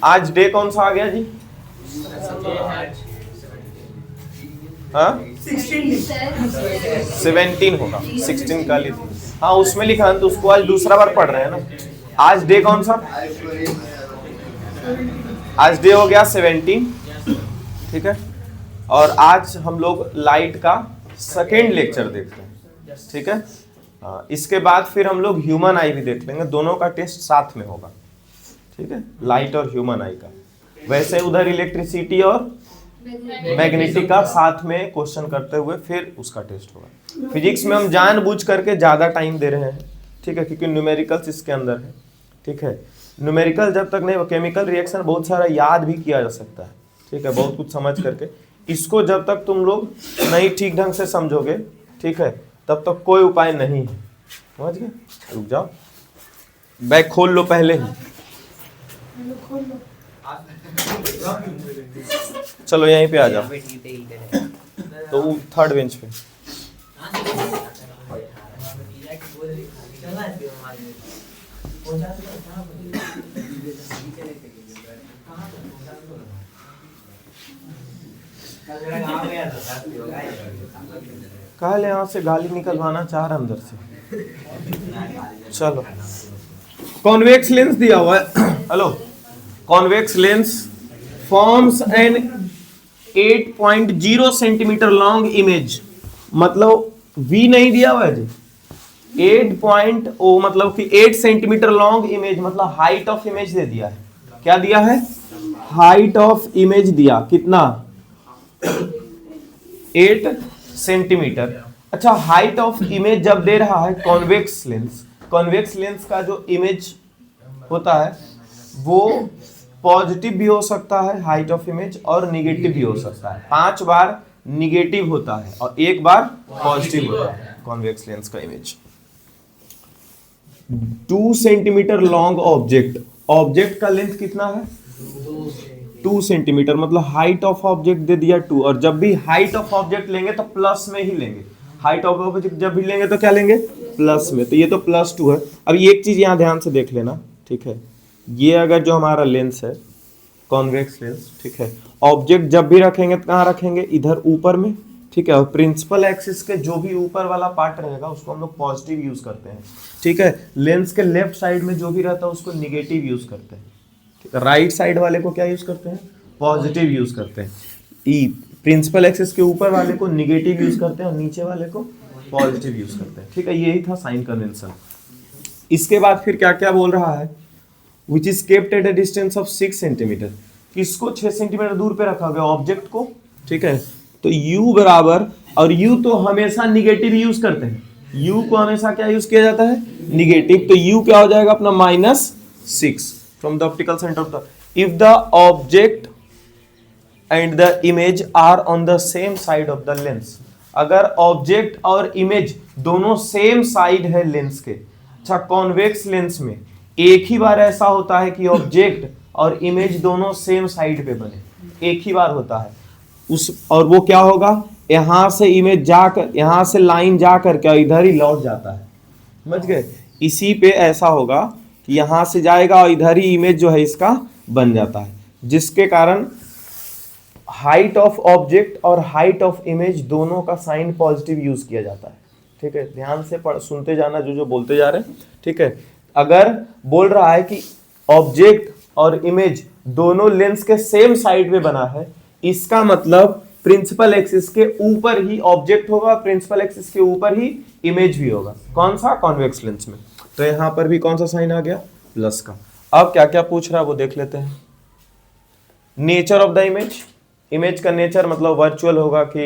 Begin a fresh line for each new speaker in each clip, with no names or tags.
आज डे कौन सा आ गया जी? हाँ 17 होगा, 16 का ली थी। हाँ उसमें लिखा है तो उसको आज दूसरा बार पढ़ रहे हैं ना। आज डे कौन सा? आज डे हो गया 17, ठीक है। और आज हम लोग लाइट का सेकेंड लेक्चर देखते हैं, ठीक है। इसके बाद फिर हम लोग ह्यूमन आई भी देख लेंगे, दोनों का टेस्ट साथ में होगा, ठीक है, लाइट और ह्यूमन आई का। वैसे उधर इलेक्ट्रिसिटी और मैग्नेटिक का साथ में क्वेश्चन करते हुए फिर उसका टेस्ट होगा। फिजिक्स में हम जानबूझ करके ज़्यादा टाइम दे रहे हैं, ठीक है, क्योंकि न्यूमेरिकल्स इसके अंदर है, ठीक है। न्यूमेरिकल जब तक नहीं, केमिकल रिएक्शन बहुत सारा याद भी किया जा सकता है, ठीक है, बहुत कुछ समझ करके। इसको जब तक तुम लोग नहीं ठीक ढंग से समझोगे, ठीक है, तब तक कोई उपाय नहीं है, समझ गए। रुक जाओ, बैग खोल लो पहले ही। चलो यहीं पे आ जाओ, तो थर्ड बेंच पे। कल यहाँ से गाली निकलवाना चाह रहा अंदर से। चलो, कॉन्वेक्स लेंस दिया हुआ है। Hello, convex lens forms an 8.0 centimetre long image, मतलब V नहीं दिया हुआ है जी, 8.0 मतलब कि 8 सेंटीमीटर लॉन्ग इमेज, मतलब हाइट ऑफ इमेज दे दिया है। क्या दिया है? हाइट ऑफ इमेज दिया, कितना? 8 सेंटीमीटर। अच्छा, हाइट ऑफ इमेज जब दे रहा है कॉन्वेक्स लेंस, कॉन्वेक्स लेंस का जो इमेज होता है वो पॉजिटिव भी हो सकता है हाइट ऑफ इमेज, और निगेटिव भी हो सकता है। 5 बार निगेटिव होता है और 1 बार पॉजिटिव होता है कॉन्वेक्स लेंस का image. 2 centimetre long object, object का लेंथ कितना है? 2 सेंटीमीटर, मतलब हाइट ऑफ ऑब्जेक्ट दे दिया 2, और जब भी हाइट ऑफ ऑब्जेक्ट लेंगे तो प्लस में ही लेंगे। हाइट ऑफ ऑब्जेक्ट जब भी लेंगे तो क्या लेंगे? प्लस में। तो ये तो +2 है। अब एक चीज यहाँ ध्यान से देख लेना, ठीक है, ये अगर जो हमारा लेंस है कॉन्वेक्स लेंस, ठीक है, ऑब्जेक्ट जब भी रखेंगे तो कहाँ रखेंगे? इधर ऊपर में, ठीक है। और प्रिंसिपल एक्सिस के जो भी ऊपर वाला पार्ट रहेगा उसको हम लोग पॉजिटिव यूज करते हैं, ठीक है। लेंस के लेफ्ट साइड में जो भी रहता है उसको निगेटिव यूज करते हैं, ठीक है। राइट साइड वाले को क्या यूज करते हैं? पॉजिटिव यूज करते हैं। प्रिंसिपल एक्सिस के ऊपर वाले को निगेटिव यूज करते हैं और नीचे वाले को पॉजिटिव यूज करते हैं, ठीक है। यही था साइन कन्वेंशन। इसके बाद फिर क्या क्या बोल रहा है? Which is kept at a distance of 6 centimetre. किसको 6 सेंटीमीटर दूर पे रखा गया? ऑब्जेक्ट को, ठीक है। तो u बराबर, और u तो हमेशा निगेटिव यूज करते हैं, u को हमेशा क्या यूज किया जाता है? निगेटिव। तो u क्या हो जाएगा अपना? -6 from the optical centre of the, if the object and the image are on the same side of the lens. अगर ऑब्जेक्ट और इमेज दोनों सेम साइड है लेंस के। अच्छा, कॉन्वेक्स लेंस में एक ही बार ऐसा होता है कि ऑब्जेक्ट और इमेज दोनों सेम साइड पे बने, एक ही बार होता है उस, और वो क्या होगा? यहां से इमेज जाकर, यहां से लाइन जाकर के इधर ही लौट जाता है, समझ गए। इसी पे ऐसा होगा कि यहां से जाएगा और इधर ही इमेज जो है इसका बन जाता है, जिसके कारण हाइट ऑफ ऑब्जेक्ट और हाइट ऑफ इमेज दोनों का साइन पॉजिटिव यूज किया जाता है, ठीक है। ध्यान से सुनते जाना जो जो बोलते जा रहे हैं, ठीक है। अगर बोल रहा है कि ऑब्जेक्ट और इमेज दोनों लेंस के सेम साइड में बना है, इसका मतलब प्रिंसिपल एक्सिस के ऊपर ही ऑब्जेक्ट होगा, प्रिंसिपल एक्सिस के ऊपर ही इमेज भी होगा। कौन सा? कॉन्वेक्स लेंस में। तो यहां पर भी कौन सा साइन आ गया? प्लस का। अब क्या क्या पूछ रहा है वो देख लेते हैं। Nature of the image, image का नेचर मतलब वर्चुअल होगा कि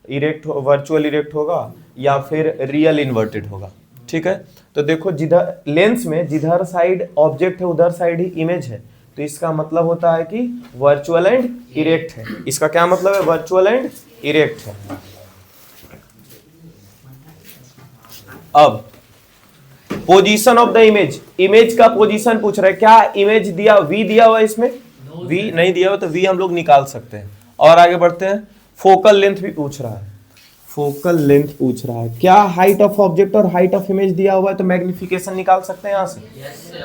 इरेक्ट, वर्चुअल इरेक्ट होगा या फिर रियल इन्वर्टेड होगा, ठीक है। तो देखो, जिधर लेंस में जिधर साइड ऑब्जेक्ट है उधर साइड ही इमेज है, तो इसका मतलब होता है कि वर्चुअल एंड इरेक्ट है। इसका क्या मतलब है? वर्चुअल एंड इरेक्ट है। अब position of the image, image का पोजीशन पूछ रहा है। क्या इमेज दिया? V दिया हुआ है इसमें? V नहीं दिया हुआ, तो V हम लोग निकाल सकते हैं। और आगे बढ़ते हैं। फोकल लेंथ भी पूछ रहा है। फोकल लेंथ पूछ रहा है, क्या हाइट ऑफ ऑब्जेक्ट और हाइट ऑफ इमेज दिया हुआ है तो मैग्निफिकेशन निकाल सकते हैं यहाँ से।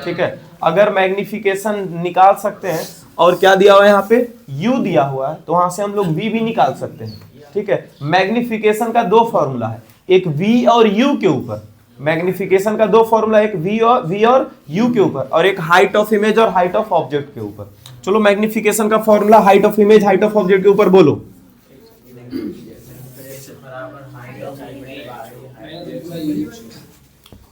ठीक है, अगर मैग्निफिकेशन निकाल सकते हैं और क्या दिया हुआ है यहाँ पे u दिया हुआ है तो वहां से हम लोग v भी निकाल सकते हैं। ठीक है, मैग्निफिकेशन का दो फॉर्मूला है, एक v और u के ऊपर, मैग्निफिकेशन का दो फॉर्मूला, एक v और u के ऊपर और एक हाइट ऑफ इमेज और हाइट ऑफ ऑब्जेक्ट के ऊपर। चलो मैग्निफिकेशन का formula height of image height of object के ऊपर बोलो।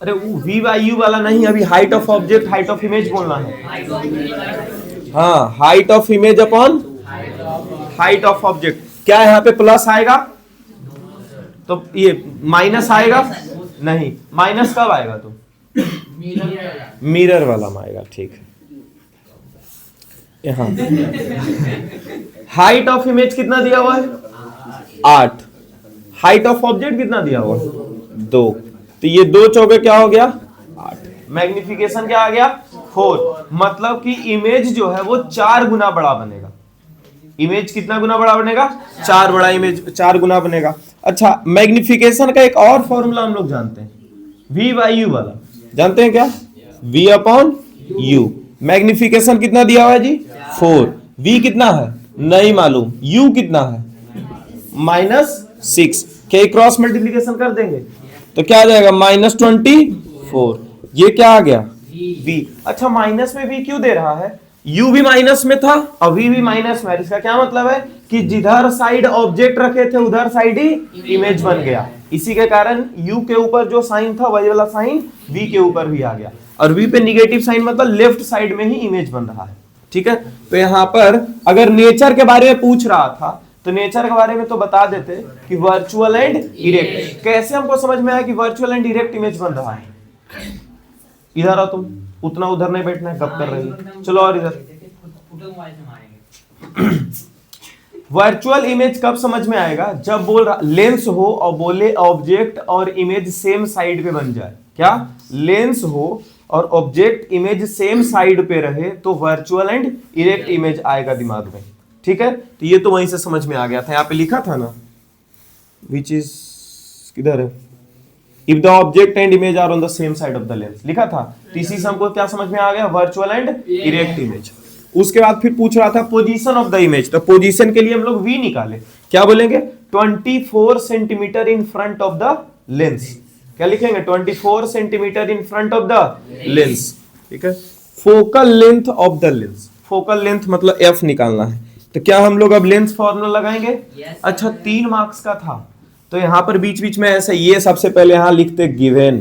अरे वो v बाई u वाला नहीं, अभी height of object height of image बोलना है। हाँ, height of image upon height of object. क्या है यहाँ पे प्लस आएगा तो ये माइनस आएगा नहीं, माइनस कब आएगा तो मिरर वाला में आएगा। ठीक है, यहाँ हाइट ऑफ इमेज कितना दिया हुआ है 8, हाइट ऑफ ऑब्जेक्ट कितना दिया हुआ है 2, तो ये 2 चौके क्या हो गया 8, मैग्निफिकेशन क्या आ गया 4, मतलब कि इमेज जो है वो 4 गुना बड़ा बनेगा। इमेज कितना गुना बड़ा बनेगा 4 बड़ा इमेज 4 गुना बनेगा। अच्छा, मैग्निफिकेशन का एक और फॉर्मूला हम लोग जानते हैं, v बाई यू वाला, जानते हैं क्या, v अपॉन u। मैग्निफिकेशन कितना दिया हुआ है जी 4, v कितना है नहीं मालूम, u कितना है -6, के क्रॉस मल्टीप्लीकेशन कर देंगे तो क्या आ जाएगा -24, ये क्या आ गया v। अच्छा, माइनस में v क्यों दे रहा है, u भी माइनस में था और v भी माइनस में, इसका क्या मतलब है कि जिधर साइड ऑब्जेक्ट रखे थे उधर साइड ही इमेज बन गया, इसी के कारण u के ऊपर जो साइन था वही वाला साइन v के ऊपर भी आ गया, और v पे निगेटिव साइन मतलब लेफ्ट साइड में ही इमेज बन रहा है। ठीक है, तो यहाँ पर अगर नेचर के बारे में पूछ रहा था तो नेचर के बारे में तो बता देते कि वर्चुअल एंड इरेक्ट। कैसे हमको समझ में आया कि वर्चुअल एंड इरेक्ट इमेज बन रहा है, इधर आओ तुम, उतना उधर नहीं बैठना है, गप कर रही है, चलो और इधर। वर्चुअल इमेज कब समझ में आएगा, जब बोल रहा लेंस हो और बोले ऑब्जेक्ट और इमेज सेम साइड पे बन जाए। क्या, लेंस हो और ऑब्जेक्ट इमेज सेम साइड पे रहे तो वर्चुअल एंड इरेक्ट इमेज आएगा दिमाग में। ठीक है, तो ये तो वहीं से समझ में आ गया था, यहाँ पे लिखा था ना विच इज किधर है, if the object and image are on the same side of the lens, लिखा था। तो इसी से हमको क्या समझ में आ गया, वर्चुअल एंड इरेक्ट इमेज। उसके बाद फिर पूछ रहा था पोजीशन ऑफ द इमेज, तो पोजीशन के लिए हम लोग v निकाले, क्या बोलेंगे 24 centimetre in front of the lens, क्या लिखेंगे 24 centimetre in front of the lens. ठीक है, focal length of the lens, focal length मतलब f निकालना है, तो क्या हम लोग अब लेंथ फॉर्मूला लगाएंगे। अच्छा, 3 मार्क्स का था तो यहाँ पर बीच बीच में ऐसे ये सबसे पहले यहाँ लिखते गिवन,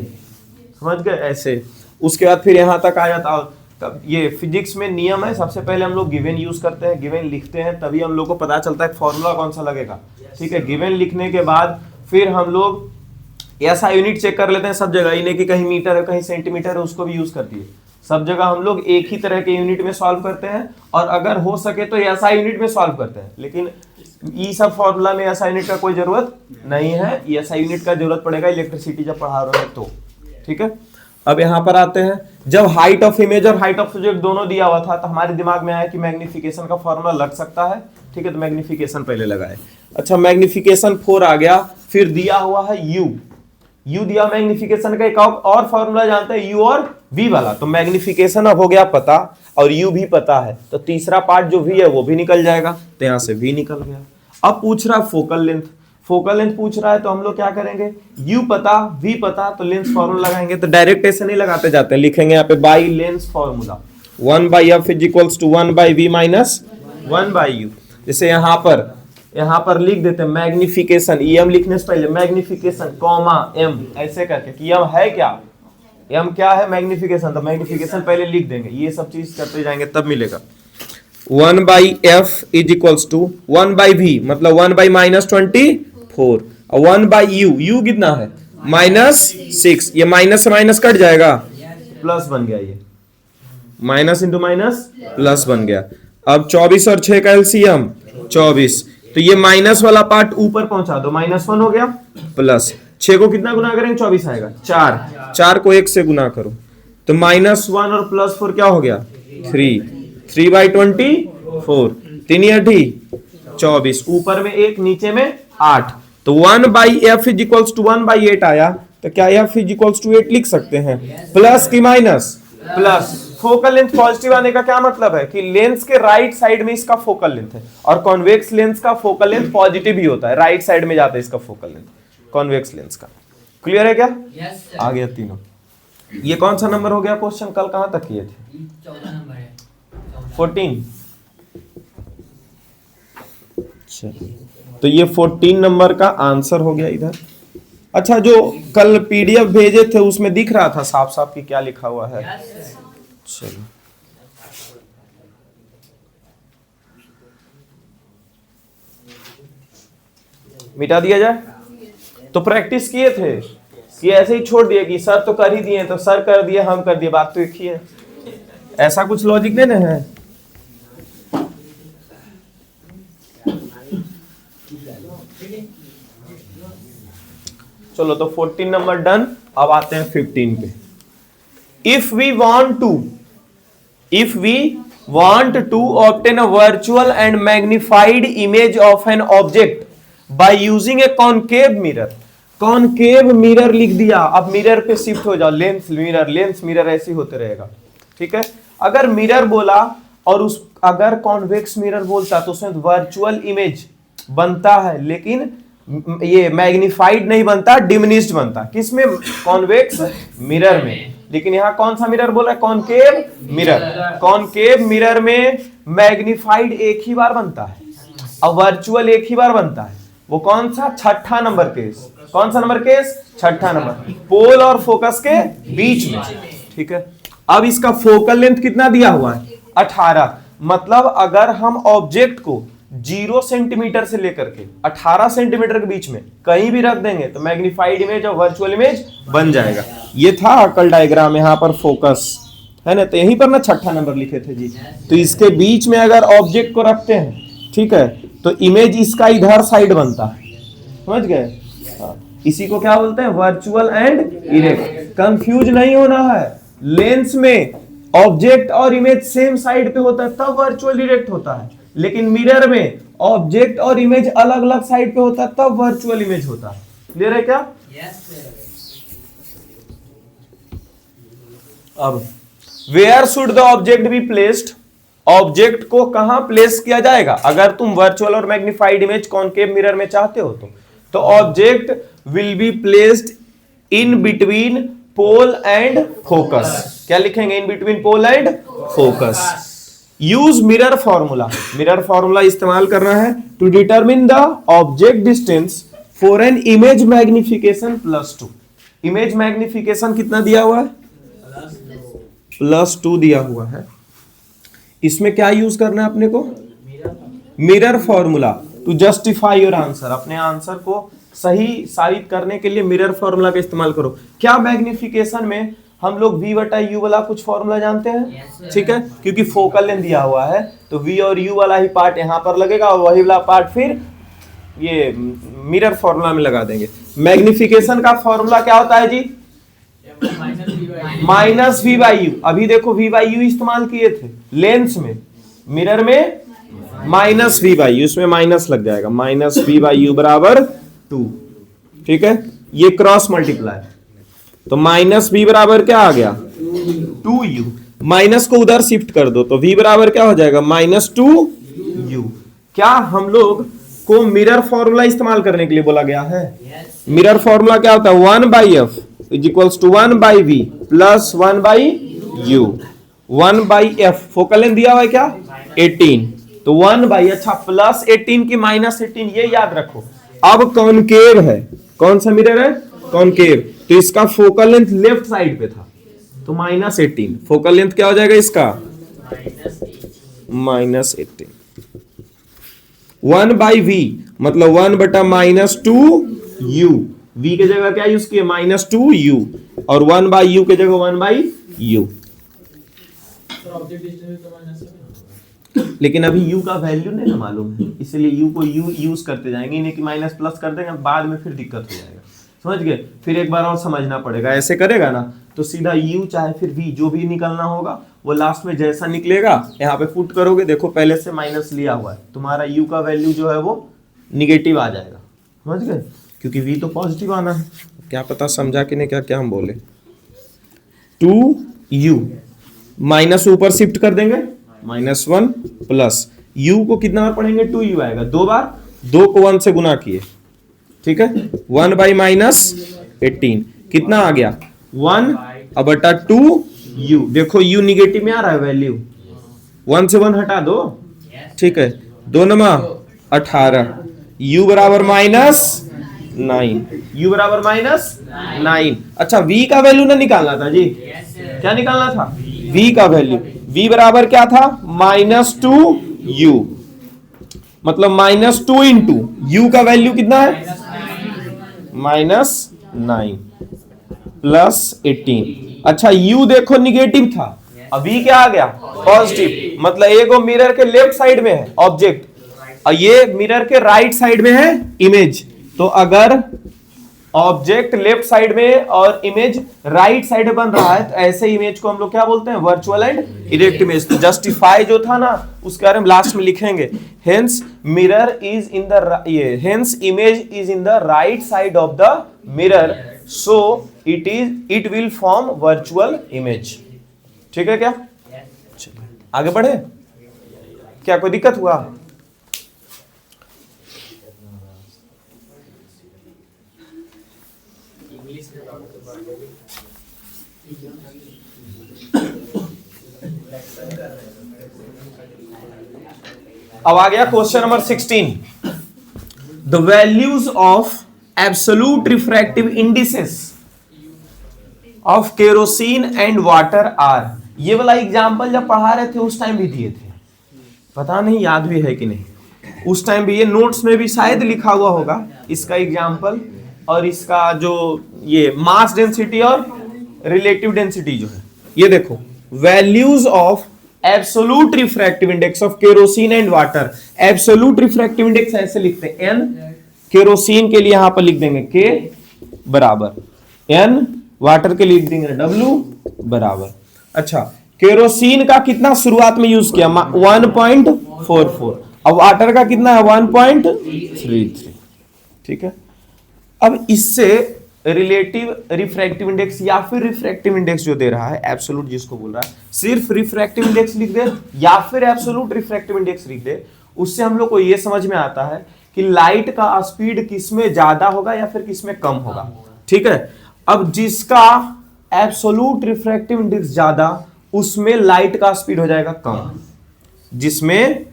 समझ गए ऐसे, उसके बाद फिर यहाँ तक आ जाता। तब ये फिजिक्स में नियम है, सबसे पहले हम लोग गिवन यूज करते हैं, गिवन लिखते हैं, तभी हम लोग को पता चलता है फॉर्मूला कौन सा लगेगा। ठीक है, गिवन लिखने के बाद फिर हम लोग ऐसा यूनिट चेक कर लेते हैं सब जगह, इन्हें कि कहीं मीटर है कहीं सेंटीमीटर है, उसको भी यूज कर दिए। सब जगह हम लोग एक ही तरह के यूनिट में सॉल्व करते हैं और अगर हो सके तो ऐसा यूनिट में सॉल्व करते हैं, लेकिन ये सब फॉर्मूला में ऐसा यूनिट का कोई जरूरत नहीं है, ऐसा यूनिट का जरूरत पड़ेगा इलेक्ट्रिसिटी जब पढ़ा रहे हैं तो। ठीक है, अब यहाँ पर आते हैं, जब हाइट ऑफ इमेज और हाइट ऑफ ऑब्जेक्ट दोनों दिया हुआ था तो हमारे दिमाग में आया कि मैग्निफिकेशन का फॉर्मूला लग सकता है। ठीक है, तो मैग्निफिकेशन पहले लगाए। अच्छा, मैग्निफिकेशन 4 आ गया, फिर दिया हुआ है u दिया, मैग्निफिकेशन का एक और फॉर्मूला जानते हैं u और v वाला, तो मैग्निफिकेशन अब हो गया पता और u भी पता है, तो तीसरा पार्ट जो v है वो भी निकल जाएगा, तो यहाँ से v निकल गया। अब पूछ रहा है फोकल लेंथ, फोकल लेंथ पूछ रहा है तो हम लोग क्या करेंगे, u पता v पता तो लेंस फॉर्मूला लगाएंगे, तो डायरेक्ट ऐसे नहीं लगाते जाते हैं, लिखेंगे यहाँ पे by lens formula 1/f is equals to 1/v minus 1/u। जैसे यहाँ पर लिख देते हैं मैग्निफिकेशन, m लिखने से पहले मैग्निफिकेशन कॉमा m ऐसे करके कि m है क्या, m क्या है मैग्निफिकेशन, तो मैग्निफिकेशन पहले लिख देंगे, ये सब चीज करते जाएंगे तब मिलेगा। 1/f is equals to 1/v मतलब 1/-24 और 1/u, u कितना है -6, ये माइनस से माइनस कट जाएगा, प्लस बन गया, ये माइनस इंटू माइनस प्लस बन गया। अब 24 और 6 का एलसीएम 24, तो ये माइनस वाला पार्ट ऊपर पहुंचा दो, -1 हो गया, प्लस 6 को कितना गुना करेंगे 24 आएगा, 4 को 1 से गुना करो तो -1 और +4 क्या हो गया 3/24, 3 8 24, ऊपर में 1 नीचे में 8, तो तो 1/f=1/8 आया, तो क्या f=8 लिख सकते हैं? प्लस की minus? Plus. Focal length positive आने का क्या मतलब है कि लेंस के राइट साइड में इसका फोकल लेंथ है, और कॉन्वेक्स लेंस का फोकल लेंथ पॉजिटिव ही होता है, राइट साइड में जाता है इसका फोकल लेंथ कॉन्वेक्स लेंस का। क्लियर है क्या? आ गया तीनों। ये कौन सा नंबर हो गया क्वेश्चन? कल कहां तक किए थे?
14 नंबर है।
14। चलिए, तो ये 14 नंबर का आंसर हो गया इधर। अच्छा, जो कल पीडीएफ भेजे थे उसमें दिख रहा था साफ साफ कि क्या लिखा हुआ है? चलो, मिटा दिया जाए। तो प्रैक्टिस किए थे कि ऐसे ही छोड़ दिए कि सर तो कर ही दिए, तो सर कर दिए हम कर दिए, बात तो एक ही है। ऐसा कुछ लॉजिक नहीं ना है। चलो, तो 14 नंबर डन। अब आते हैं 15 पे। If we want to obtain a virtual and magnified image of an object by using a concave mirror। Concave mirror लिख दिया, अब मिरर पे शिफ्ट हो जाओ, लेंस मिरर ऐसे होते रहेगा। ठीक है, अगर मिरर बोला और उस अगर कॉन्वेक्स मिरर बोलता तो उसमें वर्चुअल इमेज बनता है, लेकिन ये मैग्निफाइड नहीं बनता, डिमिनिश्ड बनता। किसमें? कॉन्वेक्स मिरर में। लेकिन यहां कौन सा मिरर बोला? Concave mirror. कॉनकेव मिरर में मैग्निफाइड एक ही बार बनता है और वर्चुअल एक ही बार बनता है। वो कौन सा? छठा नंबर केस। कौन सा नंबर केस? छठा नंबर, पोल और फोकस के बीच में। ठीक है, अब इसका फोकल लेंथ कितना दिया हुआ है? 18। मतलब अगर हम ऑब्जेक्ट को 0 सेंटीमीटर से लेकर के 18 सेंटीमीटर के बीच में कहीं भी रख देंगे तो मैग्निफाइड इमेज और वर्चुअल इमेज बन जाएगा। ये था अकल डायग्राम, यहां पर फोकस है ना, तो यहीं पर ना छठा नंबर लिखे थे जी। तो इसके बीच में अगर ऑब्जेक्ट को रखते हैं, ठीक है, तो इमेज इसका इधर साइड बनता है। समझ गए? इसी को क्या बोलते हैं? Virtual and erect. कंफ्यूज नहीं होना है। लेंस में ऑब्जेक्ट और इमेज सेम साइड पे होता है तब वर्चुअल इरेक्ट होता है, लेकिन मिरर में ऑब्जेक्ट और इमेज अलग अलग साइड पे होता है तब वर्चुअल इमेज होता है। क्लियर है क्या? अब where should the object be placed? Object को कहां प्लेस किया जाएगा? अगर तुम वर्चुअल और मैग्निफाइड इमेज कॉनकेव मिरर में चाहते हो तो object will be placed in between pole and focus. क्या लिखेंगे? In between pole and focus. Use mirror formula. Mirror formula इस्तेमाल करना है to determine the object distance for an image magnification +2। Image magnification कितना दिया हुआ है? +2 दिया हुआ है। इसमें क्या यूज करना है अपने को? Mirror formula to justify your answer. अपने आंसर को सही साबित करने के लिए मिरर फॉर्मूला का इस्तेमाल करो। क्या मैग्निफिकेशन में हम लोग v/u वाला कुछ फॉर्मूला जानते हैं? ठीक है, क्योंकि फोकल लेंथ दिया हुआ है तो v और u वाला ही पार्ट यहां पर लगेगा और वही वाला पार्ट फिर ये मिरर फॉर्मूला में लगा देंगे। मैग्निफिकेशन का फॉर्मूला क्या होता है जी? -v/u। अभी देखो v/u इस्तेमाल किए थे लेंस में, मिरर में -v/u, इसमें माइनस लग जाएगा, -v/u = 2। ठीक है, ये क्रॉस मल्टीप्लाई, तो -v बराबर क्या आ गया? 2u। माइनस को उधर शिफ्ट कर दो तो v बराबर क्या हो जाएगा? -2u। क्या हम लोग को मिरर फॉर्मूला इस्तेमाल करने के लिए बोला गया है? मिरर फॉर्मूला क्या होता है? 1/f = 1/v + 1/u। 1/f focal length दिया हुआ है क्या? 18, तो 1/, अच्छा, +18 की -18, ये याद रखो। अब कॉनकेव है, कौन सा मिरर है? कॉनकेव, तो इसका फोकल लेंथ लेफ्ट साइड पे था तो -18। फोकल लेंथ क्या हो जाएगा इसका? -18। 1/v मतलब 1/-2u। v के जगह क्या यूज किए? -2u, और 1/u के जगह 1/u। लेकिन अभी u का वैल्यू नहीं ना मालूम है, इसलिए u को u यूज करते जाएंगे, नहीं कि माइनस प्लस कर देंगे, बाद में फिर दिक्कत हो जाएगा। समझ गए? फिर एक बार और समझना पड़ेगा। ऐसे करेगा ना तो सीधा u चाहे फिर v जो भी निकलना होगा वो लास्ट में जैसा निकलेगा यहाँ पे पुट करोगे। देखो पहले से माइनस लिया हुआ है, तुम्हारा u का वैल्यू जो है वो निगेटिव आ जाएगा। समझ गए, क्योंकि v तो पॉजिटिव आना है। क्या पता समझा कि नहीं, क्या क्या हम बोले। 2u माइनस ऊपर शिफ्ट कर देंगे, -1 प्लस u को कितना बार पढ़ेंगे, 2u आएगा, 2 बार, 2 को 1 से गुना किए, ठीक है, 1 बाई -18 कितना आ गया 1 अब बटा 2u। देखो u निगेटिव में आ रहा है, वैल्यू 1 से 1 हटा दो, ठीक है, 2 नमा 18, u बराबर -9, u बराबर -9। अच्छा v का वैल्यू ना निकालना था जी, क्या निकालना था, v का वैल्यू। v बराबर क्या था, -2u, मतलब -2 इंटू u का वैल्यू कितना है, -9 प्लस 18। अच्छा u देखो निगेटिव था, अभी क्या आ गया, पॉजिटिव, मतलब एक वो मिरर के लेफ्ट साइड में है ऑब्जेक्ट और ये मिरर के राइट साइड में है इमेज। तो अगर ऑब्जेक्ट लेफ्ट साइड में और इमेज राइट साइड में बन रहा है तो ऐसे इमेज को हम लोग क्या बोलते हैं, वर्चुअल एंड इरेक्ट इमेज। तो जस्टिफाई जो था ना उसके बारे में लास्ट में लिखेंगे, hence mirror is in the, ये hence image is in the right side of the mirror, so it will form virtual image. ठीक है क्या, आगे बढ़े, क्या कोई दिक्कत हुआ। अब आ गया question number 16, the values of absolute refractive indices of kerosene and water are. ये वाला एग्जाम्पल जब पढ़ा रहे थे उस टाइम भी दिए थे, पता नहीं याद भी है कि नहीं, उस टाइम भी ये नोट्स में भी शायद लिखा हुआ होगा इसका एग्जाम्पल, और इसका जो ये मास डेंसिटी और रिलेटिव डेंसिटी जो है, ये देखो values of absolute refractive index of kerosene and water. Absolute refractive index ऐसे लिखते हैं n, केरोसिन के लिए यहां पर लिख देंगे k बराबर n, वाटर के लिए लिख देंगे w बराबर। अच्छा, केरोसिन का कितना शुरुआत में यूज किया 1.44, अब वाटर का कितना है 1.33, ठीक है। अब इससे रिलेटिव रिफ्रैक्टिव इंडेक्स या फिर रिफ्रैक्टिव इंडेक्स जो दे रहा है, एब्सोल्यूट जिसको बोल रहा है, सिर्फ रिफ्रैक्टिव इंडेक्स लिख दे या फिर एब्सोल्यूट रिफ्रैक्टिव इंडेक्स लिख दे, उससे हम लोग को यह समझ में आता है कि लाइट का स्पीड किसमें ज्यादा होगा या फिर किसमें कम होगा, ठीक है। अब जिसका एब्सोल्यूट रिफ्रैक्टिव इंडेक्स ज्यादा, उसमें लाइट का स्पीड हो जाएगा कम, जिसमें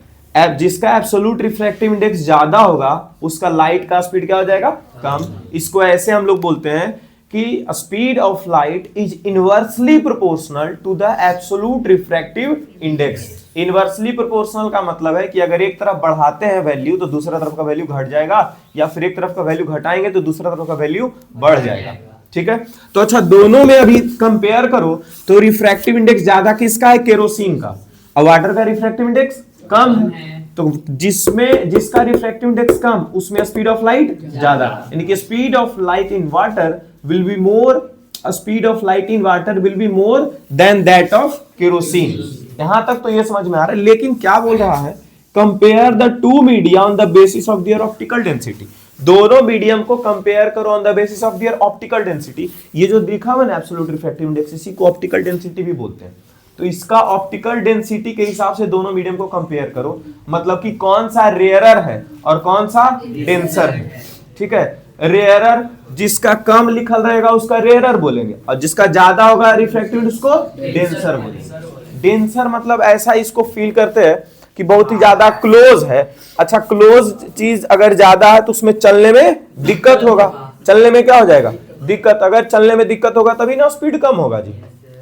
जिसका एब्सोल्यूट रिफ्रैक्टिव इंडेक्स ज्यादा होगा उसका लाइट का स्पीड क्या हो जाएगा, कम। इसको ऐसे हम लोग बोलते हैं कि speed of light is inversely proportional to the absolute refractive index. Inversely proportional का मतलब है कि अगर एक तरफ बढ़ाते हैं वैल्यू तो दूसरा तरफ का वैल्यू घट जाएगा, या फिर एक तरफ का वैल्यू घटाएंगे तो दूसरा तरफ का वैल्यू बढ़ जाएगा, ठीक है। तो अच्छा, दोनों में अभी कंपेयर करो तो रिफ्रैक्टिव इंडेक्स ज्यादा किसका है, केरोसिन का, और वाटर का रिफ्रैक्टिव इंडेक्स कम है। तो जिसमें जिसका रिफ्रैक्टिव इंडेक्स कम उसमें स्पीड ऑफ लाइट ज्यादा, यानी कि speed of light in water will be more, speed of light in water will be more than that of kerosene. यहां तक तो ये समझ में आ रहा है, लेकिन क्या बोल रहा है, compare the two media on the basis of their optical density. दोनों मीडियम को कंपेयर करो on the basis of their optical density. ये जो दिखा हुआ ना एब्सोल्यूट रिफ्रैक्टिव इंडेक्स, इसी को ऑप्टिकल डेंसिटी भी बोलते हैं। तो इसका ऑप्टिकल डेंसिटी के हिसाब से दोनों मीडियम को कंपेयर करो, मतलब कि कौन सा रेयरर है और कौन सा डेंसर है, ठीक है। रेयरर जिसका कम लिखल रहेगा उसका रेयरर बोलेंगे, और जिसका ज्यादा होगा रिफ्रैक्टिव उसको डेंसर बोलेंगे। डेंसर मतलब ऐसा इसको फील करते हैं कि बहुत ही ज्यादा क्लोज है। अच्छा, क्लोज चीज अगर ज्यादा है तो उसमें चलने में दिक्कत होगा, चलने में क्या हो जाएगा, दिक्कत। अगर चलने में दिक्कत होगा तभी ना स्पीड कम होगा जी,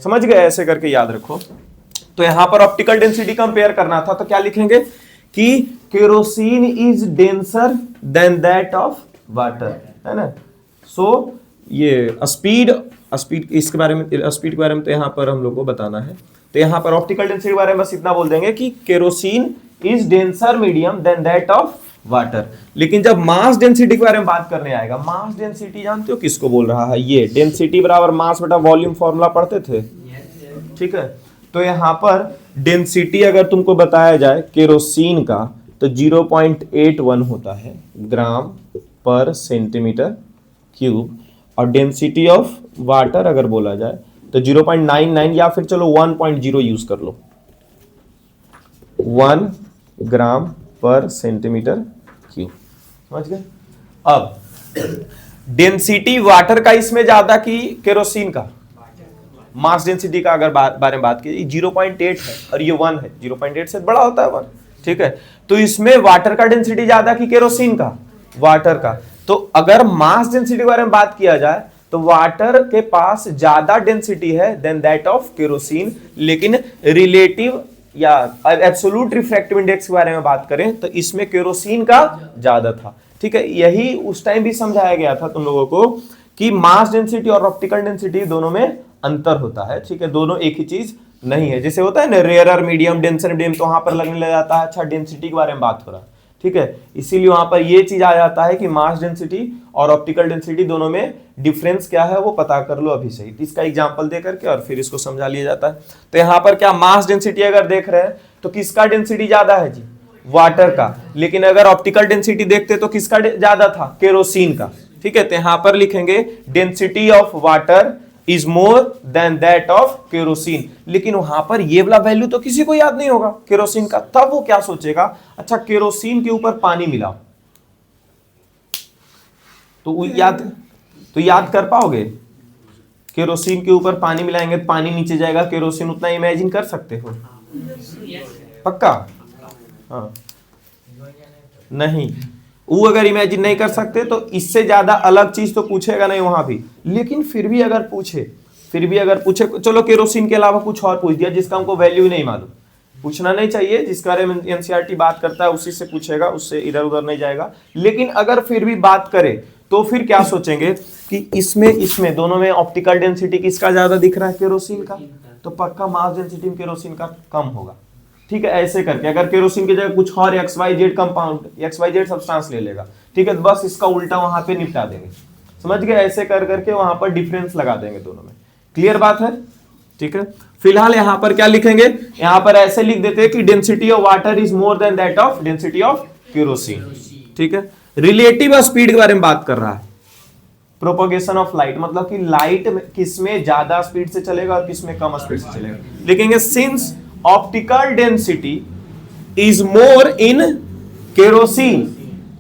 समझ गए, ऐसे करके याद रखो। तो यहां पर ऑप्टिकल डेंसिटी कंपेयर करना था तो क्या लिखेंगे कि kerosene is denser then that of water, है ना। सो ये स्पीड इसके बारे में, स्पीड के बारे में तो यहां पर हम लोग को बताना है। तो यहां पर ऑप्टिकल डेंसिटी के बारे में बस इतना बोल देंगे कि kerosene is denser medium than that of water. लेकिन जब मास डेंसिटी के बारे में बात करने आएगा, मास डेंसिटी जानते हो किसको बोल रहा है, ये डेंसिटी बराबर मास बटा वॉल्यूम फॉर्मूला पढ़ते थे, ठीक है। तो यहां पर डेंसिटी अगर तुमको बताया जाए केरोसिन का तो 0.81 होता है ग्राम पर सेंटीमीटर क्यूब, और डेंसिटी ऑफ वाटर अगर बोला जाए तो 0.99 या फिर चलो 1.0 यूज कर लो, 1 ग्राम पर सेंटीमीटर क्यूब। समझ गए? अब डेंसिटी वाटर का इसमें ज्यादा कि केरोसिन का? मास डेंसिटी का अगर बारे में बात की 0.8 है और ये 1 है, 0.8 से बड़ा होता है 1, ठीक है। तो इसमें वाटर का डेंसिटी ज्यादा कि केरोसिन का? वाटर का। तो अगर मास डेंसिटी के बारे में बात किया जाए तो वाटर के पास ज्यादा डेंसिटी है देन दैट ऑफ केरोसिन, लेकिन रिलेटिव या एब्सोल्यूट रिफ्रैक्टिव इंडेक्स के बारे में बात करें तो इसमें केरोसिन का ज्यादा था, ठीक है। यही उस टाइम भी समझाया गया था तुम लोगों को कि मास डेंसिटी और ऑप्टिकल डेंसिटी दोनों में अंतर होता है, ठीक है। दोनों एक ही चीज नहीं है। जैसे होता है ना रेयरर, मीडियम, डेंसर, मीडियम, तो वहां पर लगने लग जाता है अच्छा डेंसिटी के बारे में बात हो रहा है, ठीक है। इसीलिए वहां पर ये चीज आ जाता है कि मास डेंसिटी और ऑप्टिकल डेंसिटी दोनों में डिफरेंस क्या है वो पता कर लो अभी सही। इसका एग्जांपल दे करके और फिर इसको समझा लिया जाता है। तो यहाँ पर क्या मास डेंसिटी अगर देख रहे हैं तो किसका डेंसिटी ज्यादा है जी? वाटर का। लेकिन अगर ऑप्टिकल डेंसिटी देखते तो किसका ज्यादा था? केरोसिन का, ठीक है। तो यहाँ पर लिखेंगे density of water is more than that of kerosene, लेकिन वहां पर ये वाला वैल्यू तो किसी को याद नहीं होगा केरोसिन का। तब वो क्या सोचेगा, अच्छा केरोसिन के ऊपर पानी मिलाओ, तो याद कर पाओगे? केरोसिन के ऊपर पानी मिलाएंगे तो पानी नीचे जाएगा, केरोसिन उतना इमेजिन कर सकते हो? पक्का? हाँ नहीं, वो अगर इमेजिन नहीं कर सकते तो इससे ज्यादा अलग चीज तो पूछेगा नहीं वहां भी। लेकिन फिर भी अगर पूछे चलो केरोसिन के अलावा कुछ और पूछ दिया जिसका हमको वैल्यू नहीं मालूम, पूछना नहीं चाहिए। जिसके बारे में एनसीईआरटी बात करता है उसी से पूछेगा, उससे इधर उधर नहीं जाएगा। लेकिन अगर फिर भी बात करे तो फिर क्या सोचेंगे कि इसमें दोनों में ऑप्टिकल डेंसिटी किसका ज्यादा दिख रहा है? केरोसिन का। तो पक्का मास डेंसिटी में केरोसिन का कम होगा, ठीक है। ऐसे करके अगर केरोसिन की जगह कुछ और XYZ कंपाउंड, XYZ सब्सटेंस ले लेगा, ठीक है, बस इसका उल्टा वहां पे निपटा देंगे। समझ गए? ऐसे कर करके वहां पर डिफरेंस लगा देंगे दोनों में। क्लियर बात है? ठीक है। फिलहाल यहां पर क्या लिखेंगे? यहां पर ऐसे लिख देते हैं कि density of water is more than that of density of kerosene, ठीक है। रिलेटिव स्पीड के बारे में बात कर रहा है, प्रोपगेशन ऑफ लाइट, मतलब कि लाइट किसमें ज्यादा स्पीड से चलेगा और किसमें कम स्पीड से चलेगा। लिखेंगे since optical density is more in kerosene,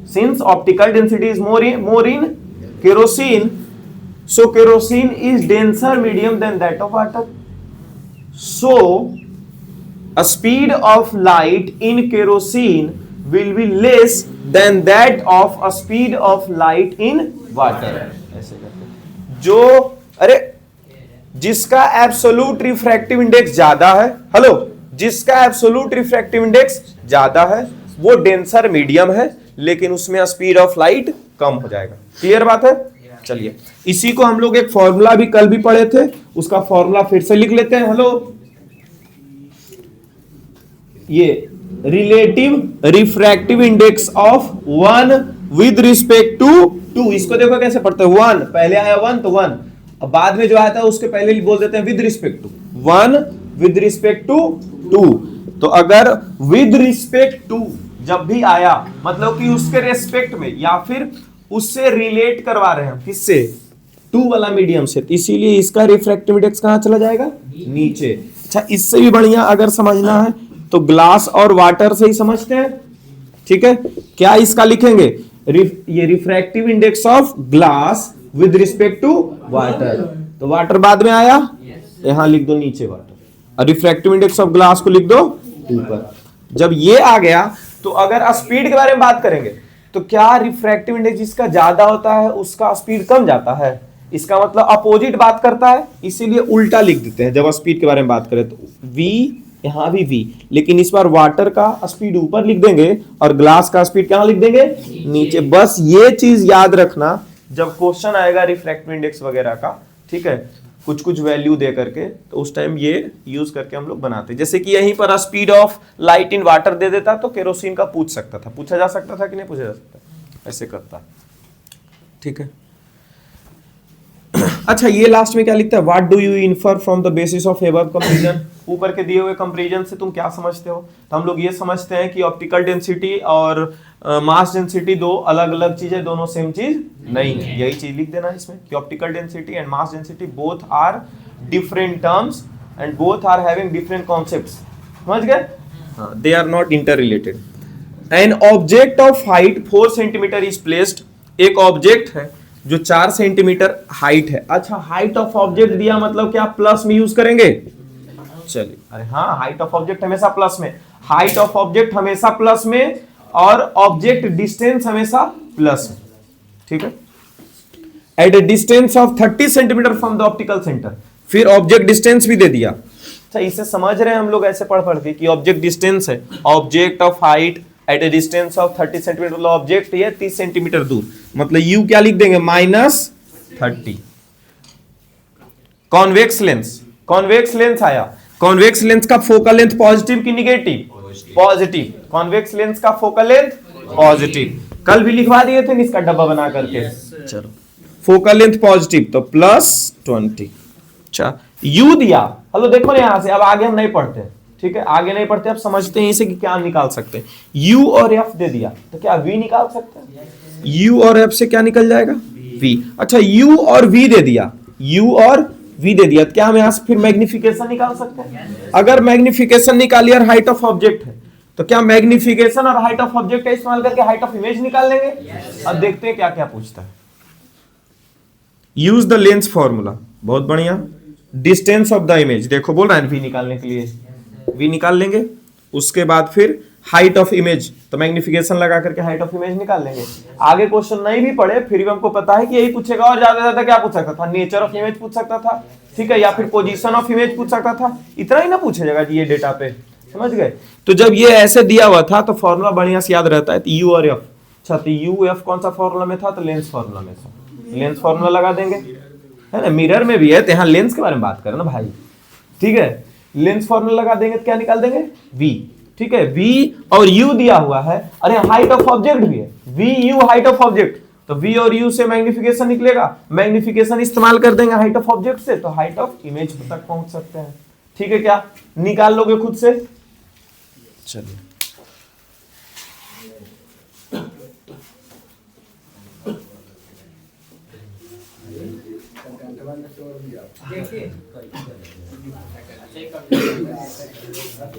since optical density is more in kerosene, so kerosene is denser medium than that of water, so a speed of light in kerosene will be less than that of a speed of light in water। ऐसे करते जो अरे जिसका absolute refractive index ज्यादा है, hello, जिसका absolute refractive index ज्यादा है वो डेंसर मीडियम है, लेकिन उसमें स्पीड ऑफ लाइट कम हो जाएगा। क्लियर बात है? चलिए इसी को हम लोग एक फॉर्मूला भी कल भी पढ़े थे, उसका फॉर्मूला फिर से लिख लेते हैं। हेलो, ये relative refractive index of one with respect to two, इसको देखो कैसे पढ़ते हैं। वन पहले आया वन तो वन, अब बाद में जो आया था उसके पहले बोल देते हैं with respect to one, with respect to two. तो अगर विद रिस्पेक्ट टू जब भी आया मतलब कि उसके रेस्पेक्ट में या फिर उससे रिलेट करवा रहे हैं, किससे? टू वाला मीडियम से, इसीलिए इसका रिफ्रैक्टिव इंडेक्स कहां चला जाएगा? नीचे। अच्छा, इससे भी बढ़िया अगर समझना है तो ग्लास और वाटर से ही समझते हैं, ठीक है। क्या इसका लिखेंगे? ये refractive index of glass with respect to water, तो वाटर बाद में आया, यहां लिख दो नीचे वाटर, और रिफ्रैक्टिव इंडेक्स ऑफ ग्लास को लिख दो ऊपर। जब ये आ गया तो अगर स्पीड के बारे में बात करेंगे तो क्या रिफ्रैक्टिव इंडेक्स जिसका ज्यादा होता है उसका स्पीड कम जाता है? इसका मतलब अपोजिट बात करता है, इसीलिए उल्टा लिख देते हैं जब स्पीड के बारे में बात करें तो। v, यहां भी v, लेकिन इस बार वाटर का स्पीड ऊपर लिख देंगे और ग्लास का स्पीड कहां लिख देंगे? नीचे। बस ये चीज याद रखना जब क्वेश्चन आएगा रिफ्रैक्टिव इंडेक्स वगैरह का, ठीक है, कुछ कुछ वैल्यू दे करके, तो उस टाइम ये यूज करके हम लोग बनाते हैं। जैसे कि यहीं पर speed of light in water दे देता तो केरोसिन का पूछ सकता था, पूछा जा सकता था कि नहीं पूछा जा सकता, ऐसे करता, ठीक है। अच्छा ये लास्ट में क्या लिखता है, what do you infer from the basis of above comparison, ऊपर के दिए हुए कंपैरिजन से तुम क्या समझते हो। तो हम लोग ये समझते हैं कि ऑप्टिकल डेंसिटी और मास डेंसिटी दो अलग अलग चीजें, दोनों सेम चीज नहीं है। यही चीज लिख देना इसमें कि optical density and mass density both are different terms and both are having different concepts. समझ गए, they are not interrelated. An object of height 4 centimetre is placed, एक ऑब्जेक्ट है जो 4 सेंटीमीटर हाइट है। अच्छा हाइट ऑफ ऑब्जेक्ट दिया मतलब क्या, प्लस में यूज करेंगे। चलिए, अरे हाँ हाइट ऑफ ऑब्जेक्ट हमेशा प्लस में, हाइट ऑफ ऑब्जेक्ट हमेशा प्लस में और ऑब्जेक्ट डिस्टेंस हमेशा प्लस में, ठीक है। At a distance of 30 centimetre from the optical centre, फिर ऑब्जेक्ट डिस्टेंस भी दे दिया। अच्छा इसे समझ रहे हैं हम लोग ऐसे पढ़ पढ़ के कि ऑब्जेक्ट डिस्टेंस है, object of height at a distance of 30 centimetre, मतलब ऑब्जेक्ट ये 30 सेंटीमीटर दूर, मतलब यू क्या लिख देंगे -30। कॉन्वेक्स लेंस, कॉन्वेक्स लेंस आया, कॉन्वेक्स लेंस का फोकल लेंथ पॉजिटिव की निगेटिव, पॉजिटिव। कॉन्वेक्स लेंस का फोकल लेंथ पॉजिटिव, कल भी लिखवा दिए थे इसका डब्बा बना करके। चलो फोकल लेंथ पॉजिटिव तो +20। अच्छा यू दिया, हेलो देखो ना यहां से, अब आगे हम नहीं पढ़ते, ठीक है आगे नहीं पढ़ते, अब समझते हैं इसे कि क्या निकाल सकते हैं। u और f दे दिया तो क्या v निकाल सकते हैं, u और f से क्या निकल जाएगा v। अच्छा u और v दे दिया, u और v दे दिया तो क्या हम यहां से फिर मैग्निफिकेशन निकाल सकते हैं। अगर मैग्निफिकेशन निकालिए और हाइट ऑफ ऑब्जेक्ट है तो क्या मैग्निफिकेशन और हाइट ऑफ ऑब्जेक्ट का इस्तेमाल करके हाइट ऑफ इमेज निकाल लेंगे। अब देखते हैं क्या क्या पूछता है। यूज द लेंस फॉर्मूला, बहुत बढ़िया। डिस्टेंस ऑफ द इमेज, देखो बोल रहा है v निकालने के लिए, v निकाल लेंगे। उसके बाद फिर हाइट ऑफ इमेज, तो मैग्निफिकेशन लगा करके हाइट ऑफ इमेज निकाल लेंगे। आगे क्वेश्चन नहीं भी पढ़े फिर भी हमको पता है कि यही पूछेगा, और ज्यादा ज्यादा क्या पूछ सकता था, नेचर ऑफ इमेज पूछ सकता था, ठीक है, या फिर पोजीशन ऑफ इमेज पूछ सकता था, इतना ही ना पूछेगा जी ये डेटा पे, समझ गए। तो जब ये ऐसे दिया हुआ था तो फॉर्मूला बढ़िया से याद रहता है, तो यू और एफ। अच्छा तो यू एफ कौन सा फॉर्मूला में था, तो लेंस फॉर्मूला में था, लेंस फॉर्मूला लगा देंगे, है ना। मिरर में भी है तो यहाँ लेंस के बारे में बात करें ना भाई, ठीक है। लेंस फॉर्मूला लगा देंगे तो क्या निकाल देंगे v, ठीक है। v और u दिया हुआ है, अरे हाइट ऑफ ऑब्जेक्ट भी है, v u height of object, तो v और u से मैग्निफिकेशन निकलेगा, मैग्निफिकेशन इस्तेमाल कर देंगे हाइट ऑफ ऑब्जेक्ट से, तो हाइट ऑफ इमेज तक पहुंच सकते हैं, ठीक है। क्या निकाल लोगे खुद से, चलिए।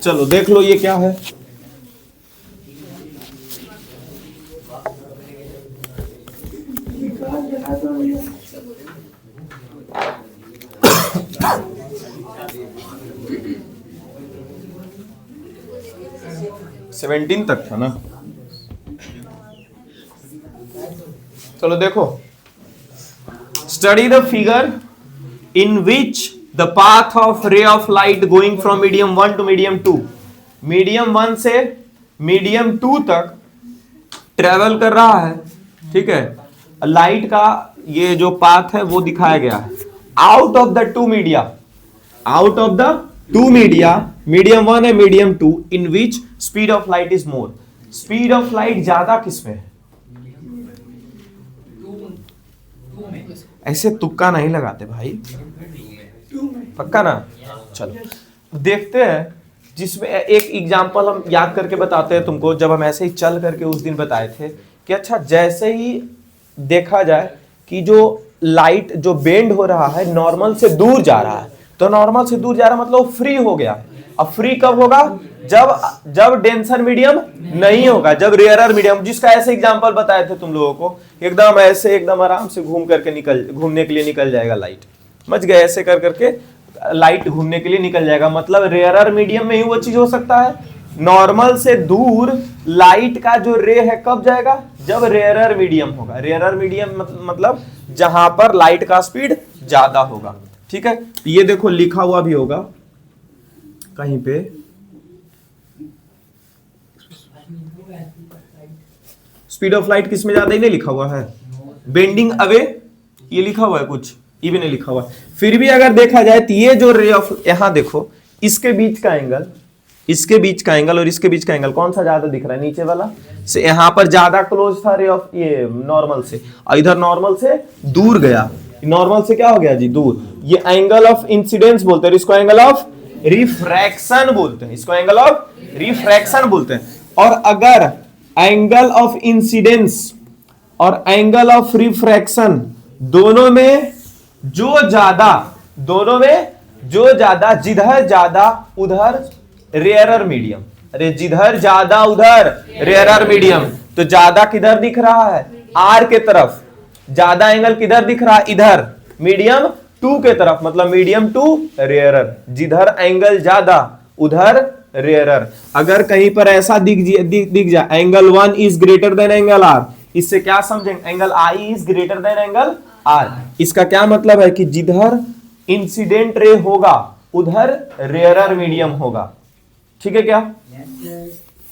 चलो देख लो ये क्या है। सेवेंटीन तक था ना। चलो देखो, study the figure in which the path of ray of light going from medium 1 to medium 2, medium 1 से medium 2 तक ट्रेवल कर रहा है, ठीक है। लाइट का ये जो पाथ है वो दिखाया गया है। Out of the two media, out of the two media, medium 1 है medium 2, in which speed of light is more, speed of light ज्यादा किसमें है। ऐसे तुक्का नहीं लगाते भाई, पक्का ना। चलो देखते हैं, जिसमें एक एग्जांपल हम याद करके बताते हैं तुमको, जब हम ऐसे ही चल करके उस दिन बताए थे कि अच्छा जैसे ही देखा जाए कि जो लाइट जो बेंड हो रहा है नॉर्मल से दूर जा रहा है, तो नॉर्मल से दूर जा रहा है मतलब फ्री हो गया। अब फ्री कब होगा, जब डेंसर मीडियम नहीं होगा, जब रेयरर मीडियम, जिसका ऐसे एग्जांपल बताए थे तुम लोगों को, एकदम ऐसे एकदम आराम से घूमने के लिए निकल जाएगा लाइट, समझ गए। ऐसे कर करके लाइट घूमने के लिए निकल जाएगा, मतलब रेयरर मीडियम में ही वो चीज हो सकता है। नॉर्मल से दूर लाइट का जो रे है कब जाएगा, जब रेयरर मीडियम होगा। रेयरर मीडियम मतलब जहां पर लाइट का स्पीड ज्यादा होगा, ठीक है। ये देखो लिखा हुआ भी होगा कहीं पे, स्पीड ऑफ लाइट किसमें ज्यादा ही नहीं लिखा हुआ है, बेंडिंग अवे ये लिखा हुआ है, कुछ ये भी नहीं लिखा हुआ। फिर भी अगर देखा जाए तो ये जो रे ऑफ, यहां देखो इसके बीच का एंगल, इसके बीच का एंगल और इसके बीच का एंगल कौन सा ज्यादा दिख रहा है, नीचे वाला से। यहां पर ज्यादा क्लोज था रे ऑफ ये नॉर्मल से, और इधर नॉर्मल से दूर गया, नॉर्मल से क्या हो गया जी, दूर। ये एंगल ऑफ इंसिडेंस बोलते हैं, इसको एंगल ऑफ रिफ्रैक्शन बोलते हैं, इसको एंगल ऑफ रिफ्रैक्शन बोलते हैं। और अगर एंगल ऑफ इंसिडेंस और एंगल ऑफ रिफ्रैक्शन दोनों में जो ज्यादा जिधर ज्यादा उधर रेयरर मीडियम, अरे जिधर ज्यादा उधर रेयरर मीडियम, तो ज्यादा किधर दिख रहा है, आर के तरफ, ज्यादा एंगल किधर दिख रहा है, इधर, मीडियम टू के तरफ, मतलब मीडियम टू रेयरर, जिधर एंगल ज्यादा उधर रेयरर। अगर कहीं पर ऐसा दिख जाए angle 1 is greater than angle R, इससे क्या समझेंगे, angle I is greater than angle R. इसका क्या मतलब है कि जिधर इंसिडेंट रे होगा उधर रेयरर मीडियम होगा, ठीक है क्या।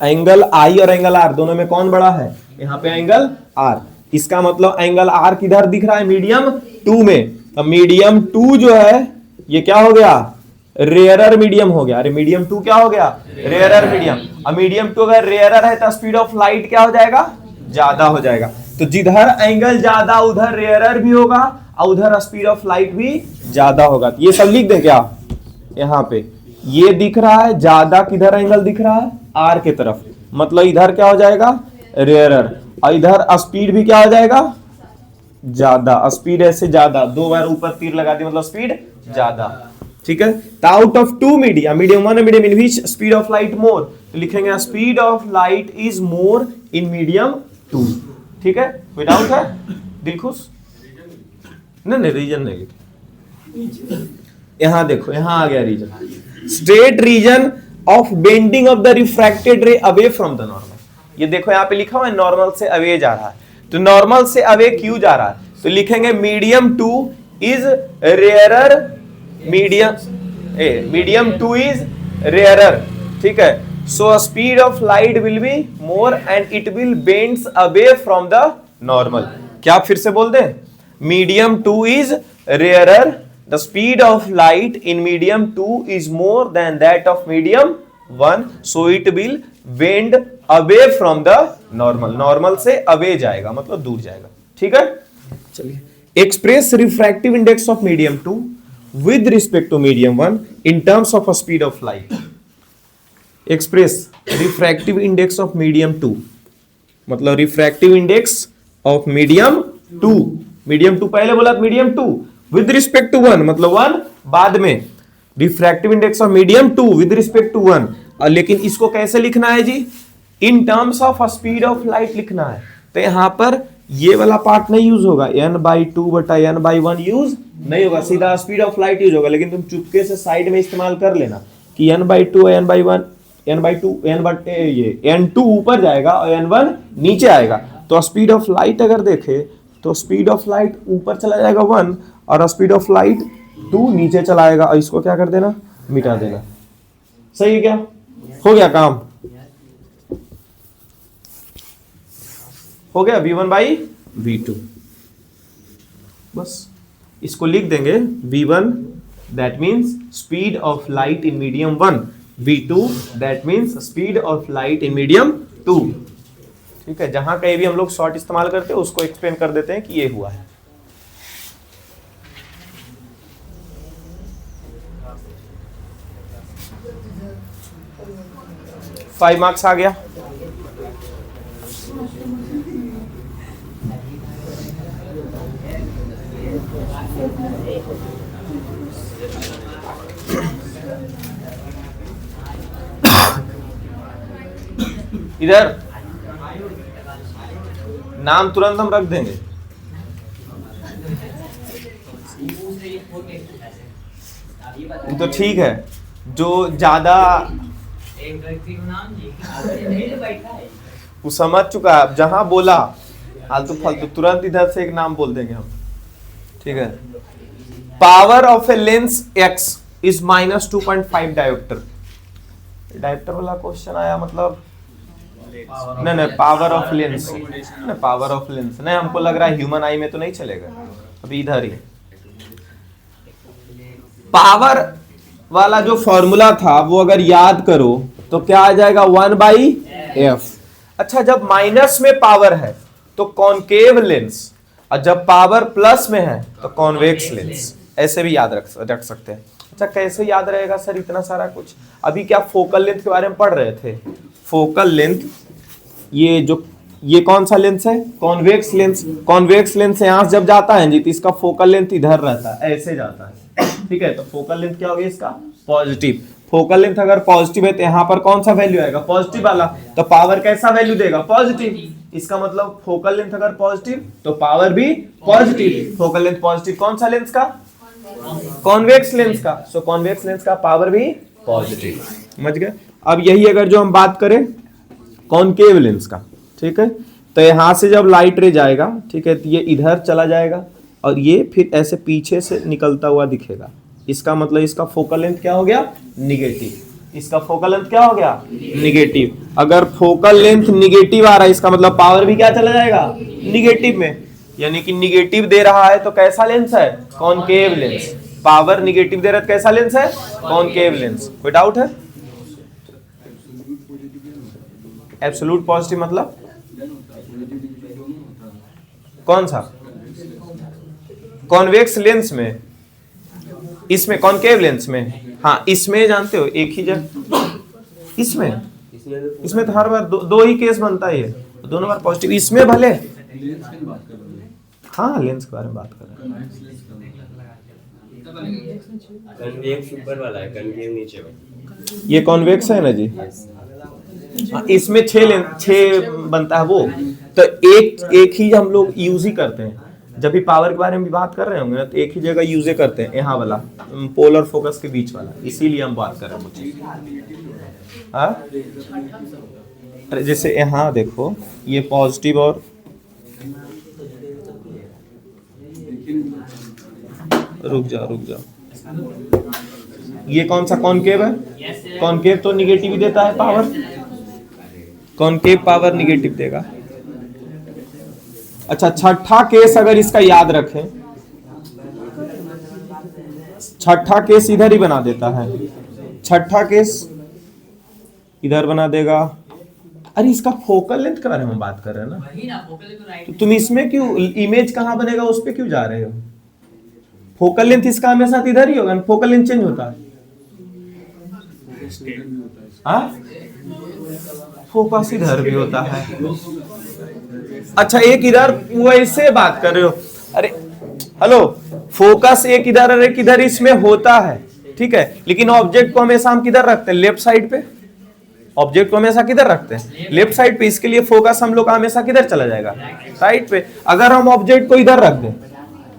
एंगल आई और एंगल आर दोनों में कौन बड़ा है, यहां पे एंगल आर। इसका मतलब एंगल आर किधर दिख रहा है, मीडियम टू में। अब मीडियम टू जो है ये क्या हो गया, रेयरर मीडियम हो गया। अरे मीडियम टू क्या हो गया, रेयरर मीडियम। अब मीडियम टू अगर रेयरर है तो स्पीड ऑफ लाइट क्या हो जाएगा, ज्यादा हो जाएगा। तो जिधर एंगल ज्यादा उधर रेयरर भी होगा और उधर स्पीड ऑफ लाइट भी ज्यादा होगा। ये सब लिख दें क्या, यहां पे ये दिख रहा है ज्यादा, किधर एंगल दिख रहा है, आर के तरफ, मतलब इधर क्या हो जाएगा, रेयरर, और इधर स्पीड भी क्या हो जाएगा, ज्यादा। स्पीड ऐसे ज्यादा, दो बार ऊपर तीर लगा दी मतलब स्पीड ज्यादा, ठीक है। तो out of two media, medium 1 medium in which speed of light more, तो लिखेंगे speed of light is more in medium 2, ठीक है। कोई डाउट है, दिल खुश, नहीं रीजन नहीं, यहां देखो, यहां आ गया reason, straight reason of bending of the refracted ray away from the normal. ये देखो यहां पे लिखा हुआ है नॉर्मल से अवे जा रहा है, तो नॉर्मल से अवे क्यों जा रहा है, तो लिखेंगे medium 2 is rarer, medium 2 is rarer, ठीक है। So speed of light will be more and it will bends away from the normal. क्या फिर से बोल दे, medium 2 is rarer, the speed of light in medium 2 is more than that of medium 1, so it will bend away from the normal, normal से away जाएगा मतलब दूर जाएगा, ठीक है। चलिए express refractive index of medium 2 with respect to medium 1 in terms of a speed of light। express refractive index of medium 2 मतलब refractive index of medium 2, medium 2 पहले बोला medium 2 विद रिस्पेक्ट टू 1 मतलब 1 बाद में, refractive index of medium 2 with respect to 1। लेकिन इसको कैसे लिखना है जी, in terms of speed of light लिखना है। तो यहां पर ये वाला पार्ट नहीं यूज होगा, n/2 बटा n/1 यूज नहीं होगा, सीधा स्पीड ऑफ लाइट यूज होगा। लेकिन तुम चुपके से साइड में इस्तेमाल कर लेना कि n/2 n/1 n/2 n2 ऊपर जाएगा और n1 नीचे आएगा। तो स्पीड ऑफ लाइट अगर देखे तो स्पीड ऑफ लाइट ऊपर चला जाएगा 1 और स्पीड ऑफ लाइट 2 नीचे चलाएगा, और इसको क्या कर देना, मिटा देना। सही है क्या, हो गया काम, हो गया v1/v2। बस इसको लिख देंगे v1 that means speed of light in medium 1, v2 that means speed of light in medium 2, ठीक है। जहां कहीं भी हम लोग शॉर्ट इस्तेमाल करते हैं उसको एक्सप्लेन कर देते हैं कि ये हुआ है। फाइव मार्क्स आ गया। इधर नाम तुरंत हम रख देंगे। तो ठीक है, जो ज्यादा वो समझ चुका है, अब जहां बोला फालतू फालतू तुरंत इधर से एक नाम बोल देंगे हम, ठीक है। Power of a lens x is -2.5 dioptre. Dioptre वाला क्वेश्चन आया मतलब नहीं पावर ऑफ लेंस, नहीं पावर ऑफ लेंस नहीं, हमको लग रहा है ह्यूमन आई में तो नहीं चलेगा, अभी इधर ही। पावर वाला जो फॉर्मूला था वो अगर याद करो तो क्या आ जाएगा 1/f। अच्छा, जब माइनस में पावर है तो कॉनकेव लेंस, और जब पावर प्लस में है तो कॉन्वेक्स लेंस। ऐसे भी याद रख सकते हैं। अच्छा कैसे याद रहेगा सर इतना सारा कुछ? अभी क्या फोकल लेंथ के बारे में पढ़ रहे थे? फोकल लेंथ ये कौन सा लेंस है? Convex lens. कॉन्वेक्स लेंस यहाँ से जब जाता है जी तो इसका फोकल लेंथ इधर रहता है, ऐसे जाता है, ठीक है। तो फोकल लेंथ क्या होगी इसका? पॉजिटिव। फोकल लेंथ अगर पॉजिटिव है तो यहाँ पर कौन सा वैल्यू आएगा? पॉजिटिव वाला। तो पावर कैसा वैल्यू देगा? पॉजिटिव। इसका मतलब फोकल लेंथ अगर पॉजिटिव तो पावर भी पॉजिटिव। फोकल लेंथ पॉजिटिव कौन सा लेंस का? कॉन्वेक्स लेंस का। सो कॉन्वेक्स लेंस का पावर भी पॉजिटिव। समझ गए? अब यही अगर जो हम बात करें कॉनकेव लेंस का, ठीक है, तो यहां से जब लाइट रे जाएगा, ठीक है, तो ये इधर चला जाएगा और ये फिर ऐसे पीछे से निकलता हुआ दिखेगा। इसका मतलब इसका फोकल लेंथ क्या हो गया? निगेटिव। इसका फोकल लेंथ क्या हो गया? निगेटिव। अगर फोकल लेंथ निगेटिव आ रहा है इसका मतलब पावर भी क्या चला जाएगा? निगेटिव में। यानी कि निगेटिव दे रहा है तो कैसा लेंस है? Concave lens. पावर निगेटिव दे रहा है तो कैसा लेंस है? Concave lens. कोई डाउट है? एब्सोल्यूट पॉजिटिव मतलब कौन सा? कॉन्वेक्स लेंस में, इसमें कॉनकेव लेंस में, हाँ इसमें जानते हो एक ही जगह, इसमें तो हर बार दो ही केस बनता है, दोनों बार पॉजिटिव। इसमें भले हाँ लेंस के बारे में बात कर रहे हैं।
कन्वेक्स ऊपर वाला है, कन्वेव नीचे वाला।
ये कॉन्वेक्स है ना जी। इसमें 6 बनता है वो। तो एक ही हम लोग यूज ही करते हैं जब भी पावर के बारे में भी बात कर रहे होंगे ना, तो एक ही जगह यूज करते हैं, यहाँ वाला पोलर फोकस के बीच वाला, इसीलिए हम बात कर रहे हैं। हाँ जैसे यहाँ देखो ये पॉजिटिव और रुक जाओ ये कौन सा कॉनकेव है? कॉनकेव तो निगेटिव ही देता है पावर। कॉनकेव पावर निगेटिव देगा। अच्छा छठा केस अगर इसका याद रखें, छठा केस इधर ही बना देता है, छठा केस इधर बना देगा। अरे इसका फोकल लेंथ के बारे में बात कर रहे हैं ना, तो तुम इसमें क्यों इमेज कहां बनेगा उस पे क्यों जा रहे हो? फोकल लेंथ इसका हमेशा इधर ही होगा, फोकल लेंथ चेंज होता है। फोकस इधर भी होता है। अच्छा एक इधर वैसे बात कर रहे हो, अरे हेलो, फोकस एक इधर और एक इधर इसमें होता है, ठीक है, लेकिन ऑब्जेक्ट को हमेशा हम किधर रखते हैं? लेफ्ट साइड पे। ऑब्जेक्ट को हमेशा किधर रखते हैं? लेफ्ट साइड पे। इसके लिए फोकस हम लोग का हमेशा किधर चला जाएगा? राइट पे। अगर हम ऑब्जेक्ट को इधर रख दें,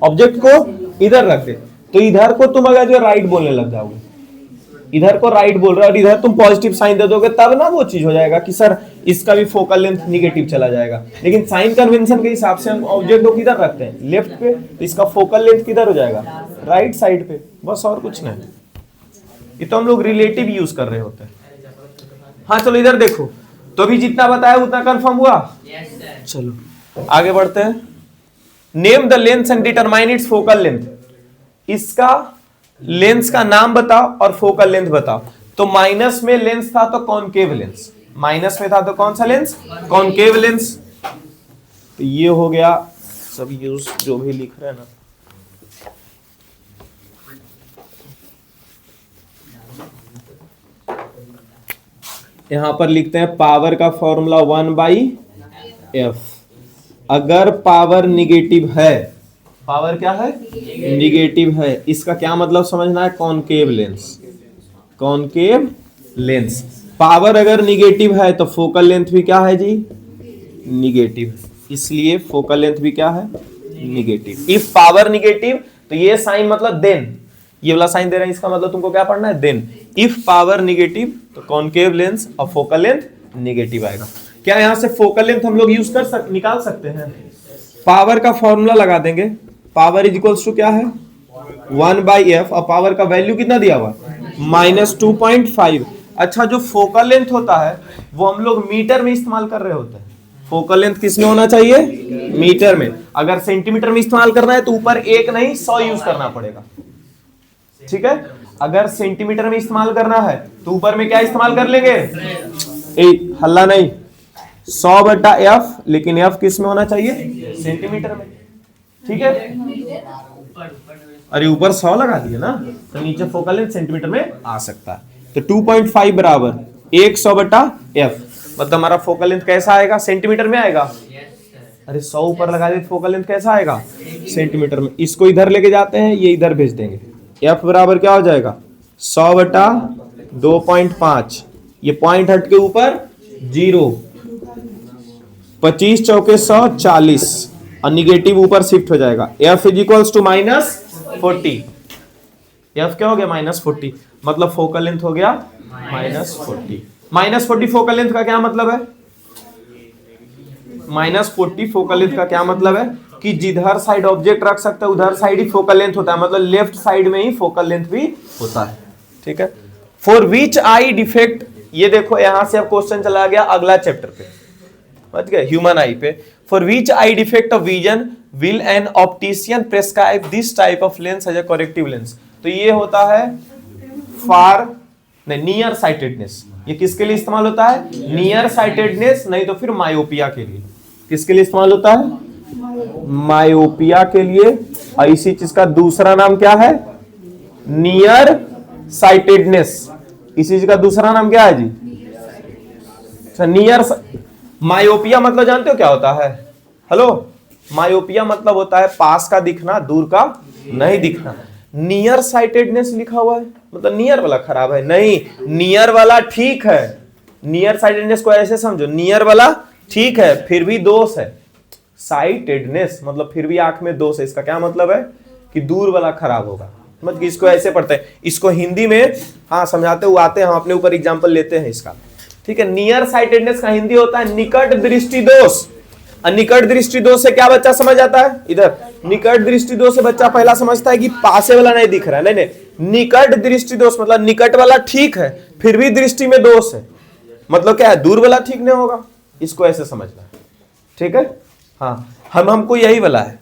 ऑब्जेक्ट को इधर रख दें, तो इधर को तुम अगर जो राइट बोलने लग जाओगे, इधर को राइट बोल रहे हो और इधर तुम पॉजिटिव साइन दे दोगे, तब ना वो चीज हो जाएगा कि सर इसका भी फोकल लेंथ निगेटिव चला जाएगा। लेकिन साइन कन्वेंशन के हिसाब से हम ऑब्जेक्ट को किधर रखते हैं? लेफ्ट पे। तो इसका फोकल लेंथ किधर हो जाएगा? राइट साइड पे। बस और कुछ नहीं। ये तो हम लोग रिलेटिव यूज कर रहे होते हैं। हाँ चलो इधर देखो, तो अभी जितना बताया उतना कंफर्म हुआ? चलो आगे बढ़ते हैं। Name the lens and determine its focal length. इसका लेंस का नाम बताओ और फोकल लेंथ बताओ। तो माइनस में लेंस था तो कॉनकेव लेंस, माइनस में था तो कौन सा लेंस? Concave lens. तो ये हो गया सब यूज जो भी लिख रहे हैं ना। यहां पर लिखते हैं पावर का फॉर्मूला 1/f। अगर पावर निगेटिव है, पावर क्या है? निगेटिव है, इसका क्या मतलब समझना है? Concave lens. Concave lens. Power अगर निगेटिव है तो फोकल लेंथ भी क्या है जी? निगेटिव। इसलिए फोकल लेंथ भी क्या है? निगेटिव। इफ पावर निगेटिव तो ये साइन मतलब देन, ये वाला साइन दे रहा है, इसका मतलब तुमको क्या पढ़ना है? देन। इफ पावर निगेटिव तो कॉनकेव लेंस और फोकल लेंथ निगेटिव आएगा। क्या यहां से फोकल लेंथ हम लोग यूज कर निकाल सकते हैं? पावर का फॉर्मूला लगा देंगे। पावर इज इक्वल्स टू क्या है? 1/f। और पावर का वैल्यू कितना दिया हुआ? -2.5। अच्छा जो फोकल लेंथ होता है वो हम लोग मीटर में इस्तेमाल कर रहे होते हैं। फोकल लेंथ किस में होना चाहिए? मीटर में। अगर सेंटीमीटर में इस्तेमाल करना है तो ऊपर 1 नहीं 100 यूज करना पड़ेगा, ठीक है। अगर सेंटीमीटर में इस्तेमाल करना है तो ऊपर में क्या इस्तेमाल कर लेंगे? हल्ला नहीं, 100/f। लेकिन f किस में होना चाहिए? सेंटीमीटर में। ठीक है, अरे ऊपर 100 लगा दिए ना, तो नीचे फोकल लेंथ सेंटीमीटर में आ सकता है। तो 2.5 बराबर 100 बटा एफ, मतलब हमारा फोकल लेंथ कैसा आएगा, सेंटीमीटर में आएगा। अरे 100 ऊपर लगा दे, फोकल लेंथ कैसा आएगा, सेंटीमीटर में। इसको इधर लेके जाते हैं, ये इधर भेज देंगे। एफ बराबर क्या हो जाएगा, 100 बटा 2.5, ये पॉइंट हट के ऊपर 0, 25 चौके 100, 40, और निगेटिव ऊपर शिफ्ट हो जाएगा। F is equals to -40, F क्या हो गया, -40, मतलब फोकल लेंथ हो गया -40। -40 फोकल लेंथ का क्या मतलब है, -40 फोकल लेंथ का क्या मतलब है कि जिधर साइड ऑब्जेक्ट रख सकता है उधर साइड ही फोकल लेंथ होता है, मतलब लेफ्ट साइड में ही फोकल लेंथ भी होता है। ठीक है, फॉर विच आई डिफेक्ट, ये देखो यहां से अब क्वेश्चन चला गया अगला चैप्टर पे, समझ गए, ह्यूमन आई पे। For which eye defect of vision will an optician prescribe this type of lens as a corrective lens. तो ये होता है फार नहीं, नियर साइटेडनेस। ये किसके लिए इस्तेमाल होता है, नियर साइटेडनेस, नहीं तो फिर मायोपिया के लिए। किसके लिए इस्तेमाल होता है, मायोपिया के लिए। और इसी चीज का दूसरा नाम क्या है, नियर साइटेडनेस। इसी चीज का दूसरा नाम क्या है जी, नियर। मायोपिया मतलब जानते हो क्या होता है, हेलो, मायोपिया मतलब होता है पास का दिखना, दूर का नहीं दिखना। नियर साइटेडनेस लिखा हुआ है, मतलब नियर वाला खराब है, नहीं, नियर वाला ठीक है। नियर साइटेडनेस को ऐसे समझो, नियर वाला ठीक है फिर भी दोष है, साइटेडनेस मतलब फिर भी आंख में दोष है। इसका क्या मतलब है कि दूर वाला खराब होगा, मतलब इसको ऐसे पढ़ते हैं। इसको हिंदी में हाँ समझाते हुए आते हैं, हम अपने ऊपर एग्जाम्पल लेते हैं इसका। ठीक है, नियर साइटेडनेस का हिंदी होता है निकट दृष्टि दोष। निकट दृष्टि दोष से क्या बच्चा समझ आता है, इधर निकट दृष्टि दोष से बच्चा पहला समझता है कि पासे वाला नहीं दिख रहा है, नहीं नहीं, निकट दृष्टि दोष मतलब निकट वाला ठीक है फिर भी दृष्टि में दोष है, मतलब क्या है, दूर वाला ठीक नहीं होगा, इसको ऐसे समझना है। ठीक है, हाँ हमको यही वाला है।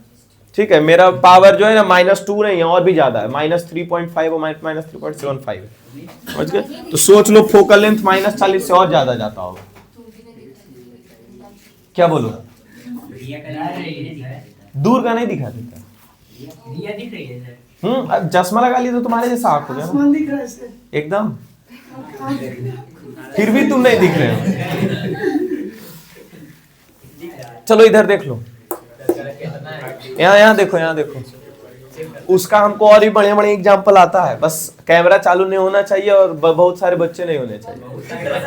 ठीक है, मेरा पावर जो है ना -2 नहीं है, और भी ज्यादा है, -3.5 और -3.75 है, समझ गए। तो सोच लो फोकल लेंथ -40 से और ज्यादा जाता होगा, क्या बोलो, दूर का नहीं दिखा देता। अब चश्मा लगा लिया तो तुम्हारे जैसा आंख हो गया ना एकदम, फिर भी तुम नहीं दिख रहे हो। चलो इधर देख लो, यहाँ देखो, यहाँ देखो, उसका हमको और भी बढ़िया बढ़िया एग्जाम्पल आता है, बस कैमरा चालू नहीं होना चाहिए और बहुत सारे बच्चे नहीं होने चाहिए।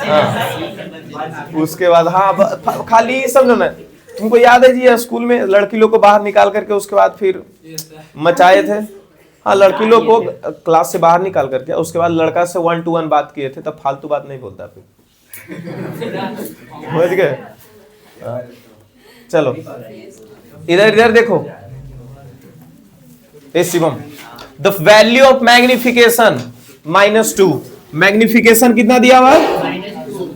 हाँ। उसके बाद हाँ खाली समझो ना, तुमको याद है जी स्कूल में लड़की लोग को बाहर निकाल करके उसके बाद फिर मचाए थे। हाँ, लड़की लोग को क्लास से बाहर निकाल करके उसके बाद लड़का से 1 to 1 बात किए थे, तब फालतू बात नहीं बोलता फिर, समझ गए। चलो इधर इधर देखो, Shivam, the value of magnification -2, magnification कितना दिया हुआ है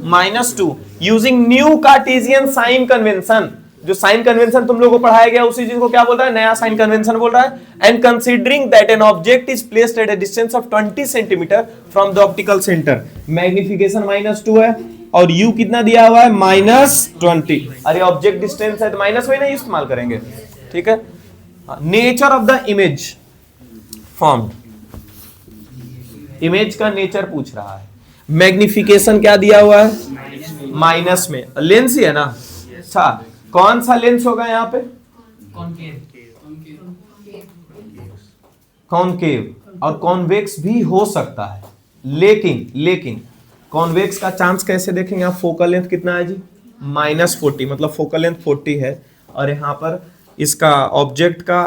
-2, using new Cartesian sign convention. जो साइन कन्वेंशन तुम लोगों को पढ़ाया गया उसी चीज को क्या बोल रहा है, नया साइन कन्वेंशन बोल रहा है। And considering that an object is placed at a distance of 20 centimetre from the optical centre, magnification -2 है और u कितना दिया हुआ है -20। अरे ऑब्जेक्ट डिस्टेंस है तो माइनस में नहीं इस्तेमाल करेंगे। ठीक है, nature of the image formed, image का नेचर पूछ रहा है। मैग्निफिकेशन क्या दिया हुआ है माइनस में, लेंस ही है ना। अच्छा, कौन सा लेंस होगा यहाँ पे, कॉनकेव, और कॉन्वेक्स भी हो सकता है, लेकिन कॉन्वेक्स का चांस कैसे देखेंगे आप, फोकल लेंथ कितना है जी -40, मतलब फोकल लेंथ 40 है, और यहाँ पर इसका ऑब्जेक्ट का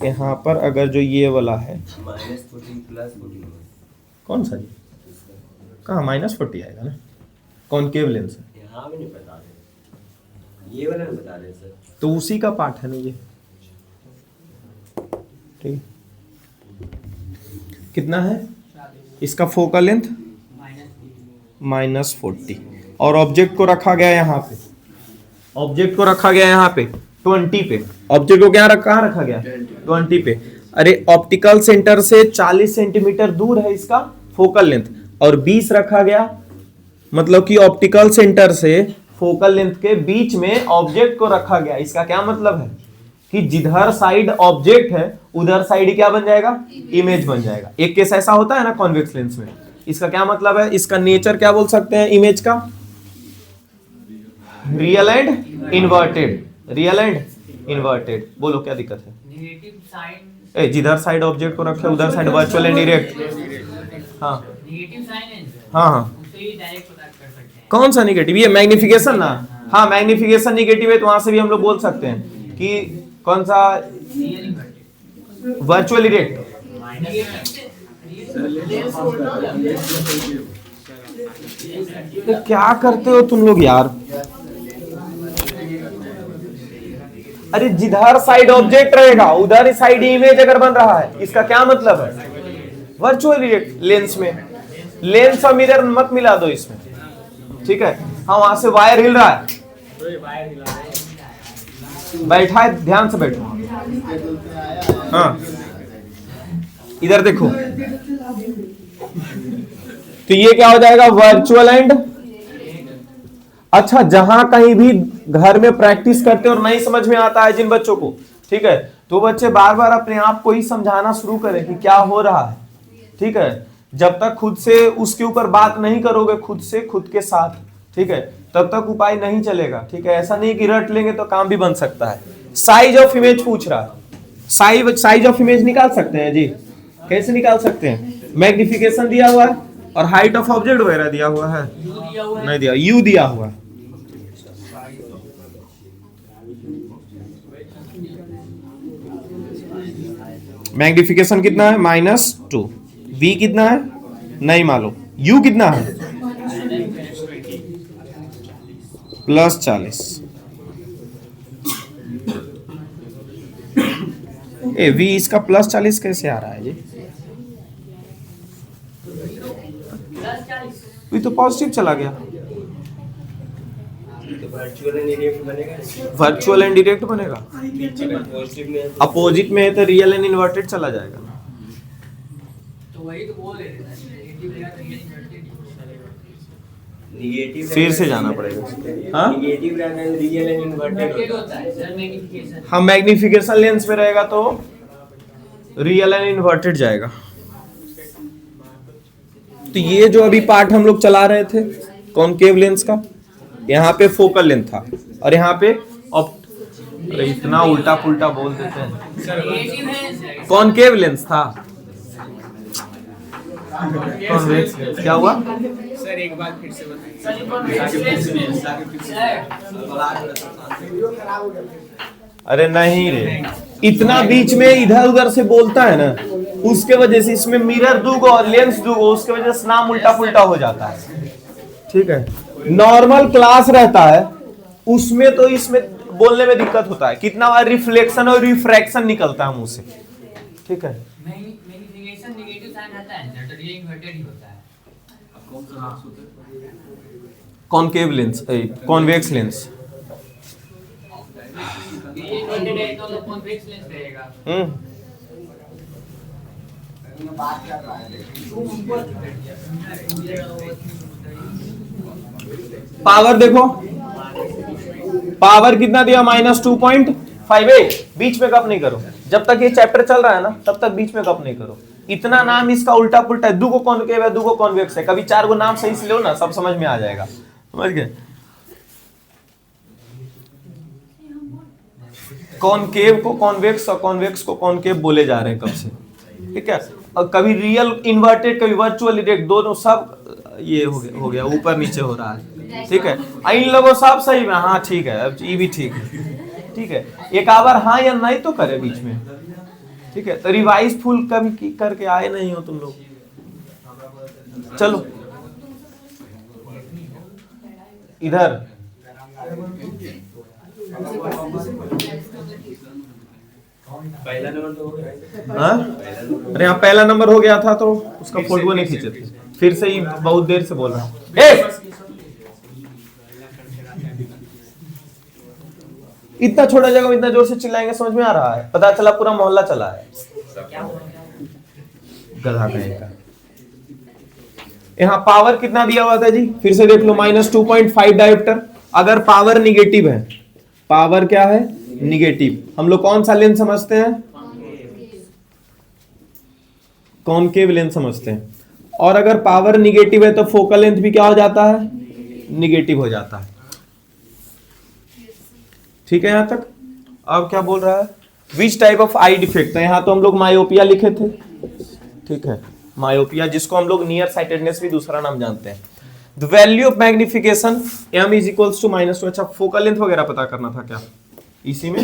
यहाँ पर अगर जो ये वाला है
-14 + 14,
कौन सा जी, कहाँ -40 आएगा ना, कॉनकेव लेंस है,
यहाँ भी नहीं बता रहे, ये वाला नहीं बता रहे सर,
तो उसी का पार्ट है ना ये। ठीक, कितना है इसका फोकल लेंथ -40, और ऑब्जेक्ट को रखा गया यहाँ पे, ऑब्जेक्ट को रखा गया यहाँ पे 20 पे, ऑब्जेक्ट को क्या रखा गया 20 पे। अरे ऑप्टिकल सेंटर से 40 सेंटीमीटर दूर है इसका फोकल लेंथ, और 20 रखा गया, मतलब कि ऑप्टिकल सेंटर से फोकल लेंथ के बीच में ऑब्जेक्ट को रखा गया। इसका क्या मतलब है कि जिधर साइड ऑब्जेक्ट है उधर साइड क्या बन जाएगा, इमेज बन जाएगा। एक केस ऐसा होता है ना कॉन्वेक्स लेंस में। इसका क्या मतलब है, इसका नेचर क्या बोल सकते हैं इमेज का, real and inverted, real and inverted. बोलो क्या दिक्कत है।
नेगेटिव साइन,
जिधर साइड ऑब्जेक्ट को रखे उधर साइड वर्चुअल एंड डायरेक्ट। हाँ
नेगेटिव साइन है
हाँ हाँ,
उससे ही डायरेक्ट पता कर सकते हैं।
कौन सा निगेटिव, ये मैग्निफिकेशन ना। हाँ मैग्निफिकेशन निगेटिव है तो वहां से भी हम लोग बोल सकते हैं कि कौन सा,
रियल इन्वर्टेड,
वर्चुअल डायरेक्ट। तो क्या करते हो तुम लोग यार। अरे जिधर साइड ऑब्जेक्ट रहेगा उधर साइड इमेज अगर बन रहा है, इसका क्या मतलब है, वर्चुअल डायरेक्ट। लेंस में लेंस और मिरर मत मिला दो इसमें, ठीक है। हाँ वहां से वायर हिल रहा है, बैठा है, ध्यान से बैठो। हाँ इधर देखो, तो ये क्या हो जाएगा, वर्चुअल एंड। अच्छा जहां कहीं भी घर में प्रैक्टिस करते और नहीं समझ में आता है जिन बच्चों को, ठीक है, तो बच्चे बार बार अपने आप को ही समझाना शुरू करें कि क्या हो रहा है, ठीक है। जब तक खुद से उसके ऊपर बात नहीं करोगे, खुद से खुद के साथ, ठीक है, तब तक उपाय नहीं चलेगा, ठीक है। ऐसा नहीं कि रट लेंगे तो काम भी बन सकता है। साइज ऑफ इमेज पूछ रहा है, साइज ऑफ इमेज निकाल सकते हैं जी, कैसे निकाल सकते हैं, मैग्निफिकेशन दिया हुआ है और हाइट ऑफ ऑब्जेक्ट वगैरह दिया हुआ है, नहीं दिया, यू दिया हुआ है। मैग्निफिकेशन कितना है, -2। v कितना है नहीं मालूम, u कितना है +40। v इसका +40 कैसे आ रहा है जी, ये तो पॉजिटिव चला गया।
तो वर्चुअल एंड डायरेक्ट बनेगा,
वर्चुअल एंड डायरेक्ट बनेगा,
पॉजिटिव में
अपोजिट में है तो रियल एंड इन्वर्टेड चला जाएगा।
तो वही तो बोल रहे थे ना, नेगेटिव या रियल इन्वर्टेड।
निगेटिव
फिर से जाना पड़ेगा। हाँ
निगेटिव रियल एंड इन्वर्टेड
होता है सर, मैग्निफिकेशन।
हम मैग्निफिकेशन लेंस में रहेगा तो रियल एंड इन्वर्टेड जाएगा। तो ये जो अभी पार्ट हम लोग चला रहे थे कॉनकेव लेंस का, यहाँ पे फोकल लेंथ था और यहाँ पे अरे इतना उल्टा पुल्टा बोल देते हैं,
नेगेटिव है
कॉनकेव लेंस था। कॉन्वेक्स क्या हुआ,
सर एक बार फिर से
अरे नहीं रे, इतना बीच में इधर उधर से बोलता है ना, उसके वजह से इसमें मिरर दूगो और लेंस दूगो, उसके वजह से नाम उल्टा पुल्टा हो जाता है, ठीक है। नॉर्मल क्लास रहता है उसमें तो इसमें बोलने में दिक्कत होता है, कितना बार रिफ्लेक्शन और रिफ्रैक्शन निकलता है मुंह से, ठीक है।
मैग्निफिकेशन नेगेटिव साइन आता है सर, तो रियल इन्वर्टेड ही होता है।
Concave lens, convex lens.
Real inverted है तो कॉन्वेक्स लेंस रहेगा।
पावर देखो, पावर कितना दिया, -2.58। बीच में गप नहीं करो, जब तक ये चैप्टर चल रहा है ना तब तक बीच में गप नहीं करो। इतना नाम इसका उल्टा पुल्टा है, दुगो कॉनकेव है दुगो कॉन्वेक्स है, कभी 4 गो नाम सही से लो ना, सब समझ में आ जाएगा, समझ गए। कॉनकेव को कॉन्वेक्स और कॉन्वेक्स को कॉनकेव बोले जा रहे हैं कब से, ठीक है। और कभी रियल इन्वर्टेड, कभी वर्चुअल डायरेक्ट, दोनों सब ये हो गया ऊपर नीचे हो रहा है, ठीक है। इन लोगों सब सही में, हाँ ठीक है, अब ये भी ठीक है, ठीक है। एक आवर हाँ या नहीं तो करे बीच में, ठीक है। तो रिवाइज फुल कभी करके आए नहीं हो तुम लोग, चलो इधर
पहला नंबर तो हो गया।
हाँ? अरे यहाँ पहला नंबर हो गया था तो उसका फोटो नहीं खींचे थे, फिर से ही बहुत देर से बोल रहा हूँ। इतना छोटा जगह में इतना जोर से चिल्लाएंगे, समझ में आ रहा है, पता चला पूरा मोहल्ला चला है, गधा कहीं का। यहाँ पावर कितना दिया हुआ था जी, फिर से देख लो, -2.5 डायोप्टर। अगर पावर निगेटिव है, पावर क्या है निगेटिव। हम लोग कौन सा लेंस समझते हैं? कॉनकेव लेंस समझते हैं। और अगर पावर निगेटिव है तो फोकल लेंथ भी क्या हो जाता है? निगेटिव हो जाता है। ठीक है यहां तक? अब क्या बोल रहा है? Which type of I defect है? यहां तो हम लोग मायोपिया लिखे थे, ठीक है, मायोपिया, जिसको हम लोग नियर साइटेडनेस भी दूसरा नाम जानते हैं। The value of magnification m is equals to -2। अच्छा, फोकल लेंथ वगैरह पता करना था क्या इसी में?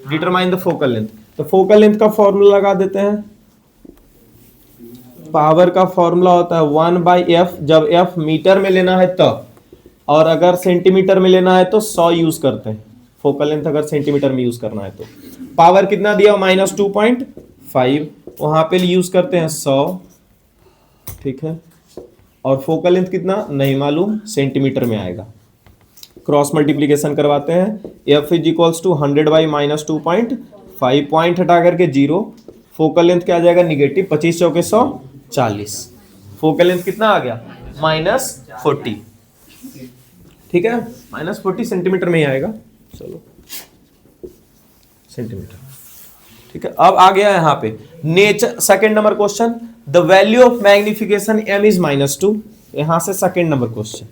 Determine the focal length. तो फोकल लेंथ का फॉर्मूला लगा देते हैं। पावर का फॉर्मूला होता है 1/f, जब f मीटर में लेना है तब, और अगर सेंटीमीटर में लेना है तो 100 यूज करते हैं। फोकल लेंथ अगर सेंटीमीटर में यूज करना है तो पावर कितना दिया? -2.5, वहां पे यूज करते हैं 100, ठीक है। और फोकल लेंथ कितना नहीं मालूम, सेंटीमीटर में आएगा। क्रॉस मल्टीप्लीकेशन करवाते हैं। f is equals to 100/-2.5, point हटा करके 0। फोकल लेंथ क्या आ जाएगा? निगेटिव। 25 चौके 100, 40। फोकल लेंथ कितना आ गया? -40, ठीक है, -40 सेंटीमीटर में ही आएगा। चलो सेंटीमीटर, ठीक है। अब आ गया यहाँ पे nature, second number question, the value of magnification m is -2। यहां से सेकंड नंबर क्वेश्चन,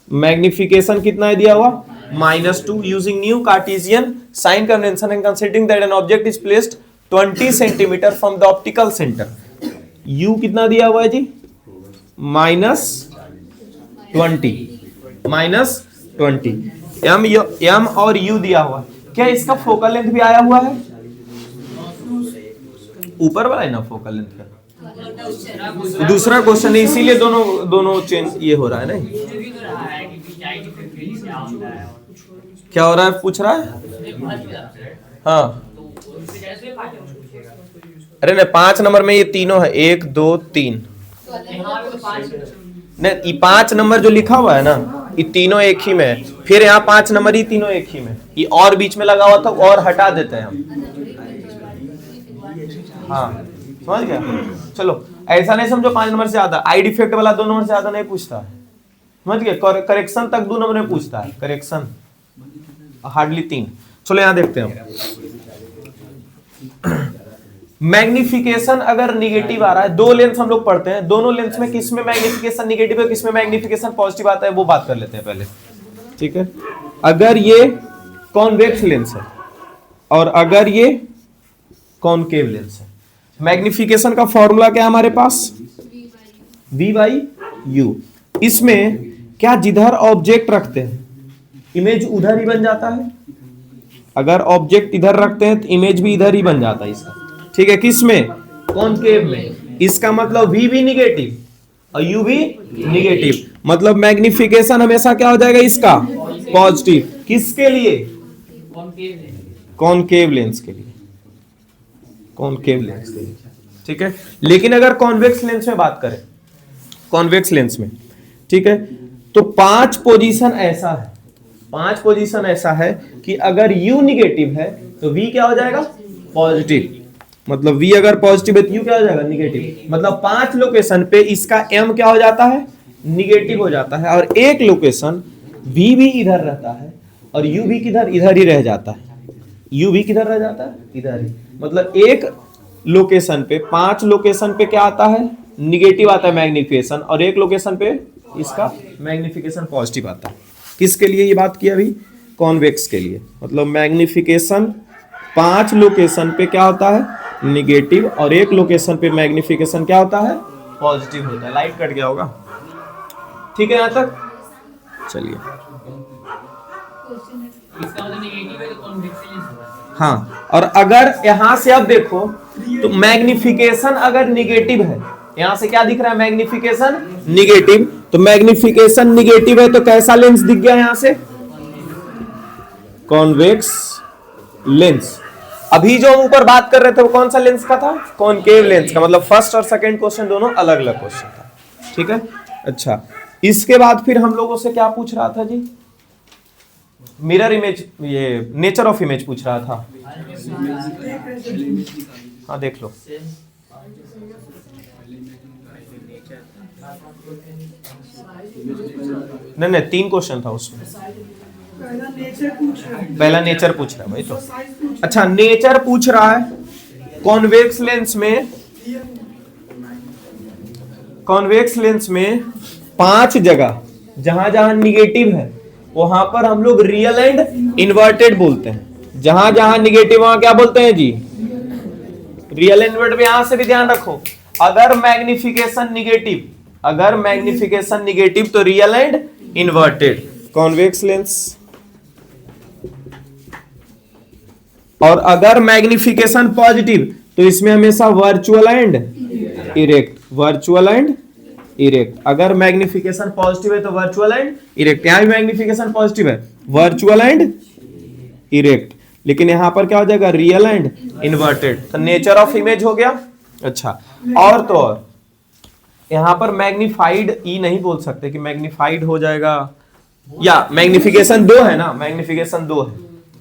मैग्निफिकेशन कितना है दिया हुआ? -2, using new Cartesian sign convention and considering that an object is placed 20 centimetre from the optical centre. u कितना दिया हुआ है जी? -20, m और u दिया हुआ है। क्या इसका फोकल लेंथ भी आया हुआ है? ऊपर वाला है ना फोकल लेंथ का, दूसरा क्वेश्चन है, इसीलिए दोनों चेंज ये हो रहा है। नहीं क्या हो रहा है पूछ रहा है? हाँ, अरे नहीं, 5 नंबर में ये तीनों है, 1 2 3। नहीं, ये 5 नंबर जो लिखा हुआ है ना, ये तीनों एक ही में है। फिर यहाँ 5 नंबर ही तीनों एक ही में, ये और बीच में लगा हुआ था और हटा देते हैं हम। हाँ समझ गया? चलो ऐसा नहीं समझो 5 नंबर से ज्यादा, आई डिफेक्ट वाला 2 नंबर से ज्यादा नहीं पूछता है, समझ गए? करेक्शन तक 2 नंबर में पूछता है, करेक्शन हार्डली 3। चलो यहां देखते हैं। मैग्निफिकेशन अगर निगेटिव आ रहा है, 2 लेंस हम लोग पढ़ते हैं, दोनों लेंस में किस में मैग्निफिकेशन निगेटिव है, किस में मैग्निफिकेशन पॉजिटिव आता है, वो बात कर लेते हैं पहले, ठीक है। अगर ये कॉन्वेक्स लेंस है और अगर ये कॉनकेव लेंस है, मैग्निफिकेशन का फॉर्मूला क्या है हमारे पास? v/u। इसमें क्या जिधर ऑब्जेक्ट रखते हैं इमेज उधर ही बन जाता है? अगर ऑब्जेक्ट इधर रखते हैं तो इमेज भी इधर ही बन जाता है इसका, ठीक है। किस में? कॉनकेव में। इसका मतलब v भी निगेटिव और u भी निगेटिव, मतलब मैग्निफिकेशन हमेशा क्या हो जाएगा इसका? पॉजिटिव। किसके लिए? कॉनकेव लेंस के लिए, कॉनकेव लेंस के लिए, ठीक है। लेकिन अगर कॉन्वेक्स लेंस में बात करें, कॉन्वेक्स लेंस में, ठीक है, तो 5 पोजीशन ऐसा है, 5 पोजीशन ऐसा है कि अगर u निगेटिव है तो v क्या हो जाएगा? पॉजिटिव। मतलब v अगर पॉजिटिव है तो u क्या हो जाएगा? निगेटिव। मतलब 5 लोकेशन पे इसका m क्या हो जाता है? निगेटिव हो जाता है। और एक लोकेशन v भी इधर रहता है और u भी किधर? इधर ही रह जाता है। u भी किधर रह जाता है? इधर ही। मतलब एक लोकेशन पे, 5 लोकेशन पे क्या आता है? निगेटिव आता है मैग्निफिकेशन, और एक लोकेशन पे इसका मैग्निफिकेशन पॉजिटिव आता है। किसके लिए ये बात किया अभी? कॉन्वेक्स के लिए। मतलब मैग्निफिकेशन 5 लोकेशन पे क्या होता है? निगेटिव, और एक लोकेशन पे मैग्निफिकेशन क्या होता है? पॉजिटिव होता है। लाइट कट गया होगा, ठीक है यहां तक? चलिए,
इसका मतलब नेगेटिव है तो कॉन्वेक्स लेंस होगा।
हाँ, और अगर यहां से अब देखो तो मैग्निफिकेशन अगर निगेटिव है, यहां से क्या दिख रहा है? Magnification negative. तो मैग्निफिकेशन निगेटिव है तो कैसा लेंस दिख गया यहां से? Convex lens. अभी जो हम ऊपर बात कर रहे थे वो कौन सा लेंस का था? कॉनकेव लेंस का। मतलब फर्स्ट और सेकंड क्वेश्चन दोनों अलग अलग क्वेश्चन था, ठीक है। अच्छा, इसके बाद फिर हम लोगों से क्या पूछ रहा था जी? मिरर इमेज, ये नेचर ऑफ इमेज पूछ रहा था। हाँ देख लो, नहीं 3 क्वेश्चन था उसमें। पहला नेचर पूछ रहा है भाई। तो अच्छा, नेचर पूछ रहा है कॉन्वेक्स लेंस में, कॉन्वेक्स लेंस में 5 जगह जहां जहां निगेटिव है वहां पर हम लोग रियल एंड इन्वर्टेड बोलते हैं। जहां जहां निगेटिव वहां क्या बोलते हैं जी? Real and inverted. यहां से भी ध्यान रखो, अगर मैग्निफिकेशन निगेटिव, अगर मैग्निफिकेशन निगेटिव तो real and inverted. Convex lens, और अगर मैग्निफिकेशन पॉजिटिव तो इसमें हमेशा virtual and erect, virtual and erect. अगर मैग्निफिकेशन पॉजिटिव है तो वर्चुअल एंड इरेक्ट। यहां भी मैग्निफिकेशन पॉजिटिव है, वर्चुअल एंड इरेक्ट, लेकिन यहां पर क्या हो जाएगा? Real and inverted. तो नेचर ऑफ इमेज हो गया। अच्छा, और तो और यहां पर मैग्निफाइड ई नहीं बोल सकते कि मैग्निफाइड हो जाएगा, या मैग्निफिकेशन 2 है ना, मैग्निफिकेशन 2 है,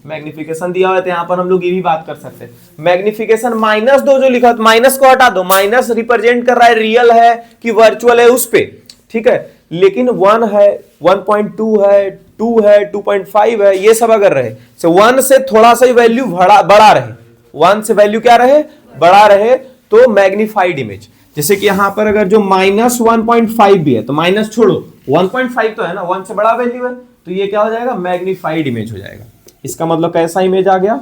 मैग्निफिकेशन दिया हुआ है तो यहां पर हम लोग ये भी बात कर सकते हैं। मैग्निफिकेशन -2 जो लिखा, तो माइनस को हटा दो, माइनस रिप्रेजेंट कर रहा है रियल है कि वर्चुअल है उस पे, ठीक है। लेकिन 1 है, 1.2 है, 2 है, 2.5 है, ये सब अगर रहे, so 1 से थोड़ा सा वैल्यू बड़ा रहे, 1 से वैल्यू क्या रहे? बड़ा रहे, तो मैग्निफाइड इमेज। जैसे कि यहां पर अगर जो -1.5 भी है तो माइनस छोड़ो, 1.5 तो है ना, 1 से बड़ा वैल्यू है, तो ये क्या हो जाएगा? मैग्निफाइड इमेज हो जाएगा। इसका मतलब कैसा इमेज आ गया?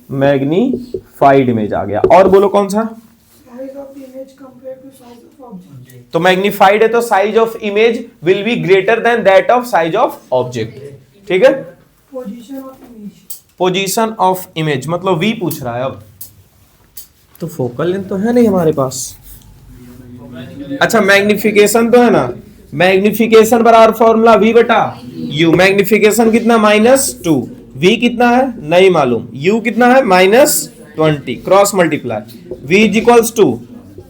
मैग्निफाइड इमेज आ गया। और बोलो कौन सा? तो मैग्निफाइड है तो size of image will be greater than that of size of object, ठीक है। पोजीशन ऑफ इमेज मतलब वी पूछ रहा है। अब तो फोकल लेंथ तो है नहीं हमारे पास। अच्छा, मैग्निफिकेशन तो है ना, मैग्निफिकेशन बराबर फॉर्मूला वी बटा यू। मैग्निफिकेशन कितना? -2। वी कितना है? नहीं मालूम। यू कितना है? -20। Cross multiply, v is equals to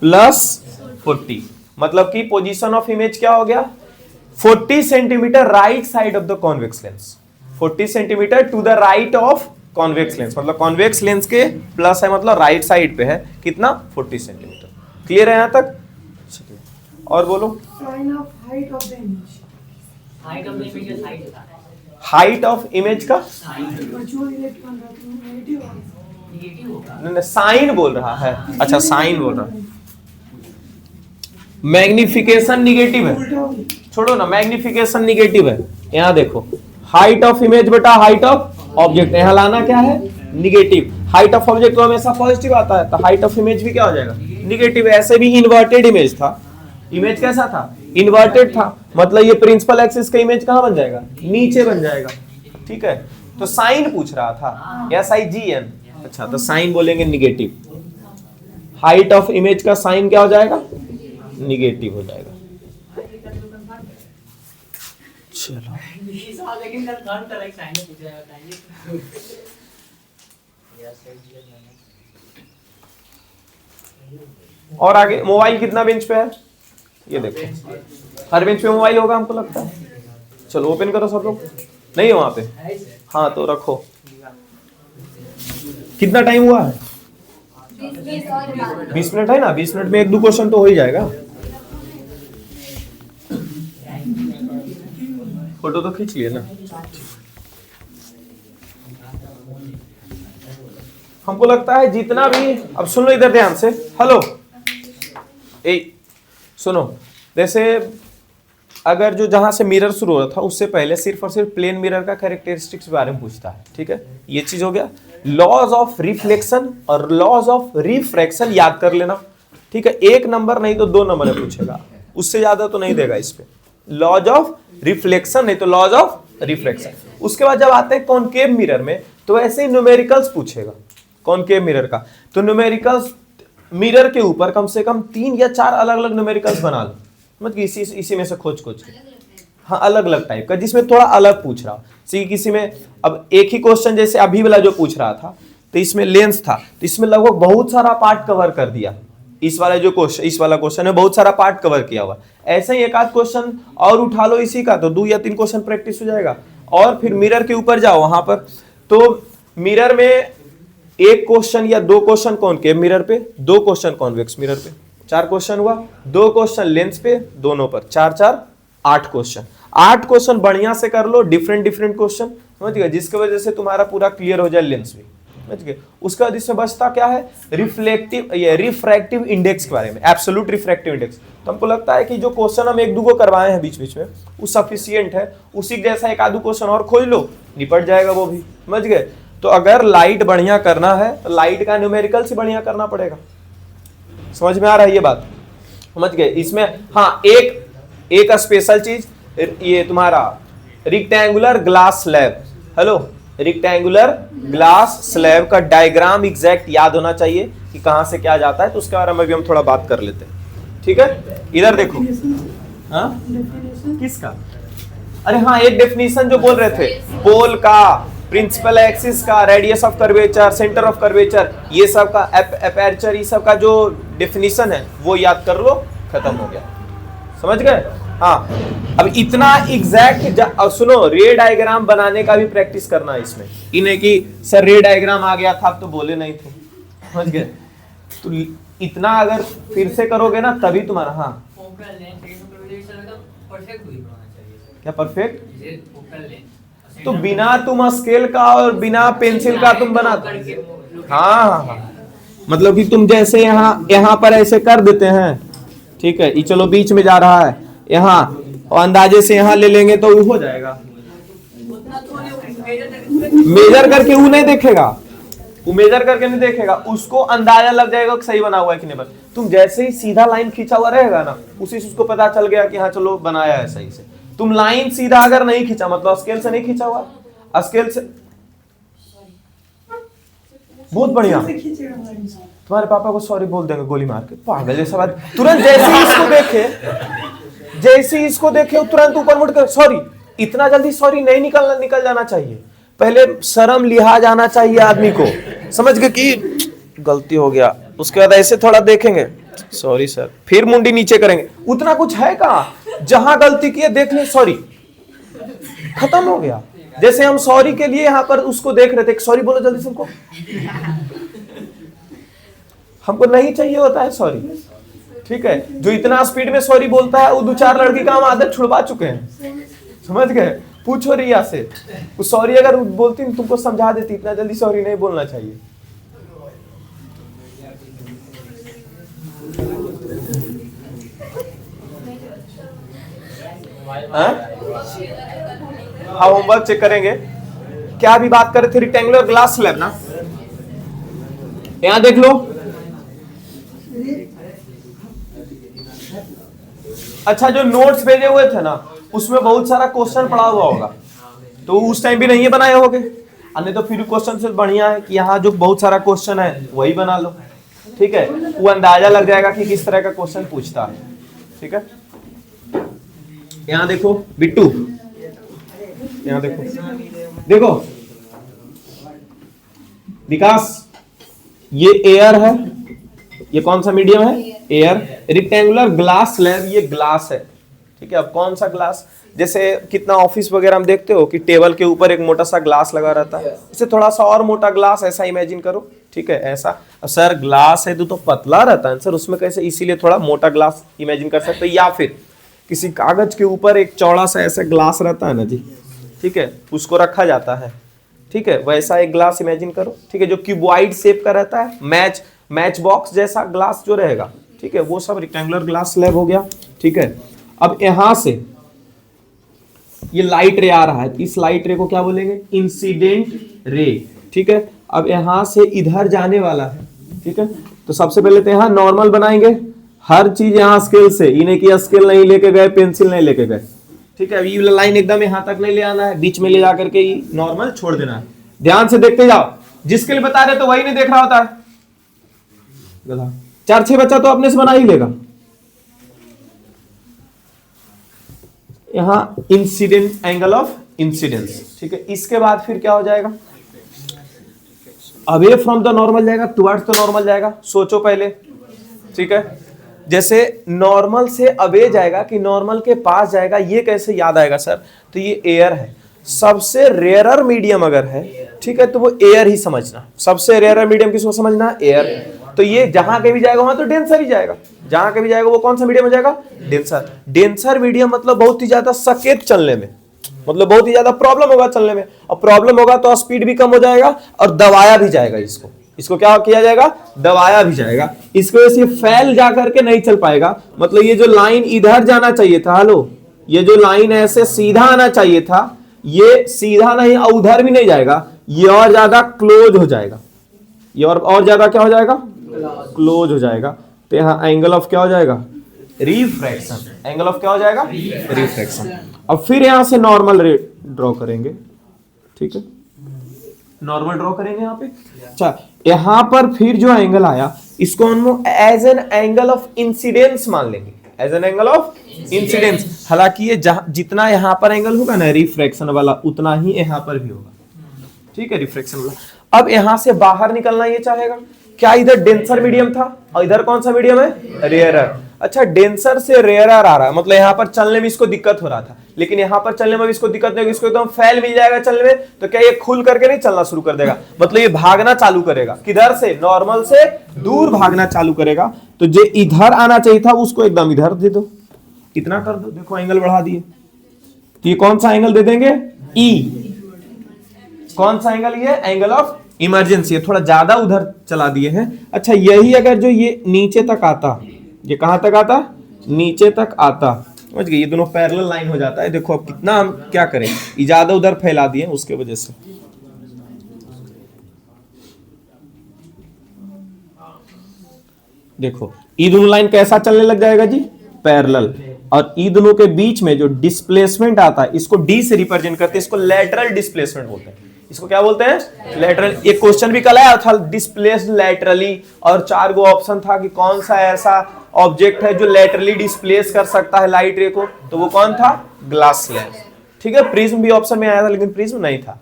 +40। मतलब कि पोजीशन ऑफ इमेज क्या हो गया? 40 centimetre right side of the convex lens, 40 centimetre to the right of convex lens. मतलब कॉन्वेक्स लेंस के प्लस है, मतलब राइट साइड पे है कितना? 40 सेंटीमीटर। क्लियर है यहां तक? और बोलो।
हाइट ऑफ द इमेज का साइड होता है।
हाइट ऑफ इमेज का
वर्चुअल इरेक्ट बन रहा है, नेगेटिव होगा,
नहीं, साइन बोल रहा है। अच्छा, साइन बोल रहा है। मैग्निफिकेशन निगेटिव है, छोड़ो ना, मैग्निफिकेशन निगेटिव है। यहां देखो, हाइट ऑफ इमेज बटा हाइट ऑफ ऑब्जेक्ट, यहां लाना क्या है? निगेटिव। हाइट ऑफ ऑब्जेक्ट तो हमेशा पॉजिटिव आता है, तो हाइट ऑफ इमेज भी क्या हो जाएगा? निगेटिव। ऐसे भी इन्वर्टेड इमेज था, इमेज कैसा था? इन्वर्टेड था, मतलब ये प्रिंसिपल एक्सिस का इमेज कहां बन जाएगा? नीचे बन जाएगा, ठीक है। तो साइन पूछ रहा था, SIGN। अच्छा, तो साइन बोलेंगे निगेटिव। हाइट ऑफ इमेज का साइन क्या हो जाएगा? निगेटिव हो जाएगा। चलो,
लेकिन कौन करेक्ट साइन पूछ रहा है?
और आगे मोबाइल कितना बेंच पे है? ये देखो, हर बेंच पे मोबाइल होगा हमको लगता है। चलो ओपन करो सब लोग। नहीं है वहां पे? हाँ, तो रखो। कितना टाइम हुआ है? 20 मिनट है ना, 20 मिनट में 1-2 क्वेश्चन तो हो ही जाएगा। फोटो तो खींच लिए ना। हमको लगता है जितना भी, अब सुन लो इधर ध्यान से, हेलो, सुनो। जैसे अगर जो जहां से मिरर शुरू हो रहा था उससे पहले सिर्फ और सिर्फ प्लेन मिरर का कैरेक्टरिस्टिक्स के बारे में पूछता है, ठीक है। ये चीज हो गया। लॉज ऑफ रिफ्लेक्शन और लॉज ऑफ रिफ्रैक्शन याद कर लेना, ठीक है। 1 नंबर नहीं तो 2 नंबर पूछेगा, उससे ज्यादा तो नहीं देगा इस पे। लॉज ऑफ रिफ्लेक्शन नहीं तो लॉज ऑफ रिफ्रैक्शन। उसके बाद जब आते हैं कॉनकेव मिरर में, तो ऐसे ही न्यूमेरिकल्स पूछेगा कॉनकेव मिरर का। तो न्यूमेरिकल्स मिरर के ऊपर कम से कम 3 या 4 अलग अलग न्यूमेरिकल्स बना लो, मतलब इसी में से खोज के, हाँ, अलग अलग टाइप का, जिसमें थोड़ा अलग पूछ रहा हो। किसी में अब एक ही क्वेश्चन जैसे अभी वाला जो पूछ रहा था, तो इसमें लेंस था, तो इसमें लगभग बहुत सारा पार्ट कवर कर दिया। इस वाला क्वेश्चन है, बहुत सारा पार्ट कवर किया हुआ। ऐसे ही एक आध क्वेश्चन और उठा लो इसी का, तो 2 या 3 क्वेश्चन प्रैक्टिस हो जाएगा। और फिर मिरर के ऊपर जाओ, वहां पर तो मिरर में 1 क्वेश्चन या 2 क्वेश्चन कॉनकेव मिरर पे, 2 क्वेश्चन कॉन्वेक्स मिरर पे, 4 क्वेश्चन हुआ। 2 क्वेश्चन लेंस पे, दोनों पर 4-4 8 क्वेश्चन। 8 क्वेश्चन बढ़िया से कर लो, डिफरेंट डिफरेंट क्वेश्चन, समझ गए, जिसकी वजह से तुम्हारा पूरा क्लियर हो जाए लेंस भी, समझ गए। उसके बाद इसमें बचता क्या है, रिफ्रैक्टिव इंडेक्स के बारे में, एब्सोल्यूट रिफ्रैक्टिव इंडेक्स। तो हमको लगता है कि जो क्वेश्चन हम 1-2 को करवाए हैं बीच बीच में वो सफिशियंट है, उसी जैसा 1-2 क्वेश्चन और खोज लो, निपट जाएगा वो भी, समझ गए। तो अगर लाइट बढ़िया करना है तो लाइट का न्यूमेरिकल से बढ़िया करना पड़ेगा। समझ में आ रहा है ये बात, समझ गए। इसमें हाँ एक स्पेशल चीज, ये तुम्हारा rectangular glass slab, hello, rectangular glass slab का डायग्राम एग्जैक्ट याद होना चाहिए कि कहां से क्या जाता है, तो उसके बारे में भी हम थोड़ा बात कर लेते हैं, ठीक है। इधर देखो, हाँ किसका, अरे हाँ एक डेफिनेशन जो बोल रहे थे, पोल का, प्रिंसिपल एक्सिस का, radius of curvature, centre of curvature, ये सब का, एपर्चर, ये सब का जो डेफिनेशन है वो याद कर लो, खत्म हो गया, समझ गए। हाँ अब इतना एग्जैक्ट सुनो, रे डायग्राम बनाने का भी प्रैक्टिस करना है इसमें, इन्हें कि सर रे डायग्राम आ गया था, आप तो बोले नहीं थे, समझ गए। तो इतना अगर फिर से करोगे ना तभी तुम्हारा, हाँ
फोकल लेंथ परफेक्ट हुई होना चाहिए।
क्या परफेक्ट,
ये फोकल लेंथ
तो बिना तुम स्केल का और बिना पेंसिल का तुम बना, हाँ, मतलब कि तुम जैसे यहाँ पर ऐसे कर देते हैं, ठीक है, ये चलो बीच में जा रहा है यहाँ, और अंदाजे से यहाँ ले लेंगे तो हो जाएगा। मेजर करके वो नहीं देखेगा, वो मेजर करके नहीं देखेगा, उसको अंदाजा लग जाएगा कि सही बना हुआ है कि नहीं बना। तुम जैसे ही सीधा लाइन खींचा हुआ रहेगा ना, उसी से उसको पता चल गया कि हाँ चलो बनाया है सही से। तुम लाइन सीधा अगर नहीं खींचा, मतलब स्केल से नहीं खींचा हुआ, स्केल से, बहुत बढ़िया, तुम्हारे पापा को सॉरी बोल देंगे गोली मार के, पागल जैसा बात। तुरंत जैसे ही इसको देखे तुरंत ऊपर मुड़ कर सॉरी, इतना जल्दी सॉरी नहीं निकल जाना चाहिए, पहले शर्म लिहाज आना चाहिए आदमी को, समझ गए कि गलती हो गया, उसके बाद ऐसे थोड़ा देखेंगे सॉरी सर, फिर मुंडी नीचे करेंगे, उतना कुछ है कहाँ, जहां गलती की है देख ले सॉरी, खत्म हो गया। जैसे हम सॉरी के लिए यहाँ पर उसको देख रहे थे, सॉरी बोलो जल्दी से, हमको नहीं चाहिए होता है सॉरी, ठीक है। जो इतना स्पीड में सॉरी बोलता है वो 2-4 लड़की का हम आदत छुड़वा चुके हैं, समझ गए। पूछो रिया से, वो सॉरी अगर बोलती तुमको समझा देती, इतना जल्दी सॉरी नहीं बोलना चाहिए। हाँ होमवर्क चेक करेंगे। क्या अभी बात कर रहे थे, रेक्टेंगुलर ग्लास स्लैब ना, यहां देख लो। अच्छा जो नोट्स भेजे हुए थे ना उसमें बहुत सारा क्वेश्चन पड़ा हुआ होगा, तो उस टाइम भी नहीं बनाए होगे, अन्य तो फिर क्वेश्चन से बढ़िया है कि यहाँ जो बहुत सारा क्वेश्चन है वही बना लो, ठीक है, वो अंदाजा लग जाएगा कि किस तरह का क्वेश्चन पूछता है, ठीक है। यहाँ देखो बिट्टू, यहाँ देखो विकास, ये एयर है, ये कौन सा मीडियम है, एयर। रेक्टेंगुलर ग्लास स्लैब, ये ग्लास है, ठीक है। अब कौन सा ग्लास, जैसे कितना ऑफिस वगैरह हम देखते हो कि टेबल के ऊपर एक मोटा सा ग्लास लगा रहता है, इसे थोड़ा सा और मोटा ग्लास ऐसा इमेजिन करो, ठीक है, ऐसा। अब सर ग्लास है तो पतला रहता है सर, उसमें कैसे, इसीलिए थोड़ा मोटा ग्लास इमेजिन कर सकते हैं, या फिर किसी कागज के ऊपर एक चौड़ा सा ऐसा ग्लास रहता है ना जी, ठीक है, उसको रखा जाता है, ठीक है, वैसा एक ग्लास इमेजिन करो, ठीक है, जो क्यूबॉइड शेप का रहता है, मैच बॉक्स जैसा ग्लास जो रहेगा, ठीक है, वो सब रेक्टेंगुलर ग्लास स्लैब हो गया, ठीक है। अब यहां से ये लाइट रे आ रहा है, इस लाइट रे को क्या बोलेंगे, इंसिडेंट रे, ठीक है। अब यहां से इधर जाने वाला है, ठीक है, तो सबसे पहले तो यहां नॉर्मल बनाएंगे, हर चीज यहां स्केल से, इन्हें की स्केल नहीं लेके गए, पेंसिल नहीं लेके गए, ठीक है। ये लाइन एकदम यहां तक नहीं ले आना है, बीच में ले जाकर के नॉर्मल छोड़ देना है। ध्यान से देखते जाओ, जिसके लिए बता रहे तो वही नहीं देख रहा होता है, 4-6 बच्चा तो अपने से बना ही लेगा। यहां इंसिडेंट, एंगल ऑफ इंसिडेंस, ठीक है। इसके बाद फिर क्या हो जाएगा, अवे फ्रॉम द नॉर्मल जाएगा, टुवर्ड्स द नॉर्मल जाएगा। सोचो पहले, ठीक है, जैसे नॉर्मल से अवे जाएगा कि नॉर्मल के पास जाएगा, ये कैसे याद आएगा सर, तो ये एयर है, सबसे रेयरर मीडियम अगर है, ठीक है, तो वो एयर ही समझना। सबसे रेयरर मीडियम किसको समझना, एयर। तो ये जहां कहीं भी जाएगा वहां तो डेंसर ही जाएगा, जहां कहीं भी जाएगा वो कौन सा मीडियम हो जाएगा, डेंसर। डेंसर मीडियम मतलब बहुत ही ज्यादा सकेत चलने में, मतलब बहुत ही ज्यादा प्रॉब्लम होगा चलने में, और प्रॉब्लम होगा तो स्पीड भी कम हो जाएगा और दबाया भी जाएगा इसको, इसको क्या किया जाएगा, दबाया भी जाएगा। इसकी वजह से फैल जा करके नहीं चल पाएगा, मतलब ये जो लाइन इधर जाना चाहिए था, हेलो, ये जो लाइन ऐसे सीधा आना चाहिए था, ये सीधा नहीं और उधर भी नहीं जाएगा, ये और ज्यादा क्लोज हो जाएगा, ये और ज्यादा क्या हो जाएगा, क्लोज हो जाएगा। तो यहाँ एंगल ऑफ क्या हो जाएगा, रिफ्रैक्शन, एंगल ऑफ क्या हो जाएगा, रिफ्रैक्शन। अब फिर यहां से नॉर्मल ड्रॉ करेंगे, ठीक है, नॉर्मल ड्रॉ करेंगे यहाँ पे। अच्छा, यहां पर फिर जो एंगल आया इसको हम as an angle of incidence मान लेंगे, as an angle of incidence. हालांकि ये जितना यहां पर एंगल होगा ना रिफ्रैक्शन वाला, उतना ही यहां पर भी होगा, ठीक है, रिफ्रैक्शन वाला। अब यहां से बाहर निकलना ये चाहेगा, क्या इधर डेंसर मीडियम था और इधर कौन सा मीडियम है, रेयरर। अच्छा, डेंसर से रेयरर आ रहा है, मतलब यहां पर चलने में इसको दिक्कत हो रहा था, लेकिन यहां पर चलने में भी इसको दिक्कत नहीं होगी, इसको एकदम फैल मिल जाएगा चलने में, तो क्या ये खुल करके नहीं चलना शुरू कर देगा, मतलब ये भागना चालू करेगा, किधर से, नॉर्मल से दूर भागना चालू करेगा। तो जो इधर आना चाहिए था उसको एकदम इधर दे दो, इतना कर दो, देखो एंगल बढ़ा दिए। तो ये कौन सा एंगल दे देंगे, ई। कौन सा एंगल, ये एंगल ऑफ इमरजेंसी, थोड़ा ज्यादा उधर चला दिए हैं। अच्छा, यही अगर जो ये नीचे तक आता, ये कहां तक आता, नीचे तक आता, समझ गए, ये दोनों पैरेलल लाइन हो जाता है। देखो अब कितना हम क्या करें, ज्यादा उधर फैला दिए उसके वजह से। देखो ये दोनों लाइन कैसा चलने लग जाएगा जी, पैरेलल, और ई दोनों के बीच में जो डिस्प्लेसमेंट आता है इसको डी से रिप्रेजेंट करते हैं, इसको लैटरल डिस्प्लेसमेंट बोलते हैं। इसको क्या बोलते हैं, लैटरल। एक क्वेश्चन भी कल आया था, डिस्प्लेस्ड लैटरली, और 4 गो ऑप्शन था कि कौन सा ऐसा ऑब्जेक्ट है जो लैटरली डिस्प्लेस कर सकता है लाइट रे को, तो वो कौन था, ग्लास स्लैब, ठीक है। प्रिज्म भी ऑप्शन में आया था लेकिन प्रिज्म नहीं था,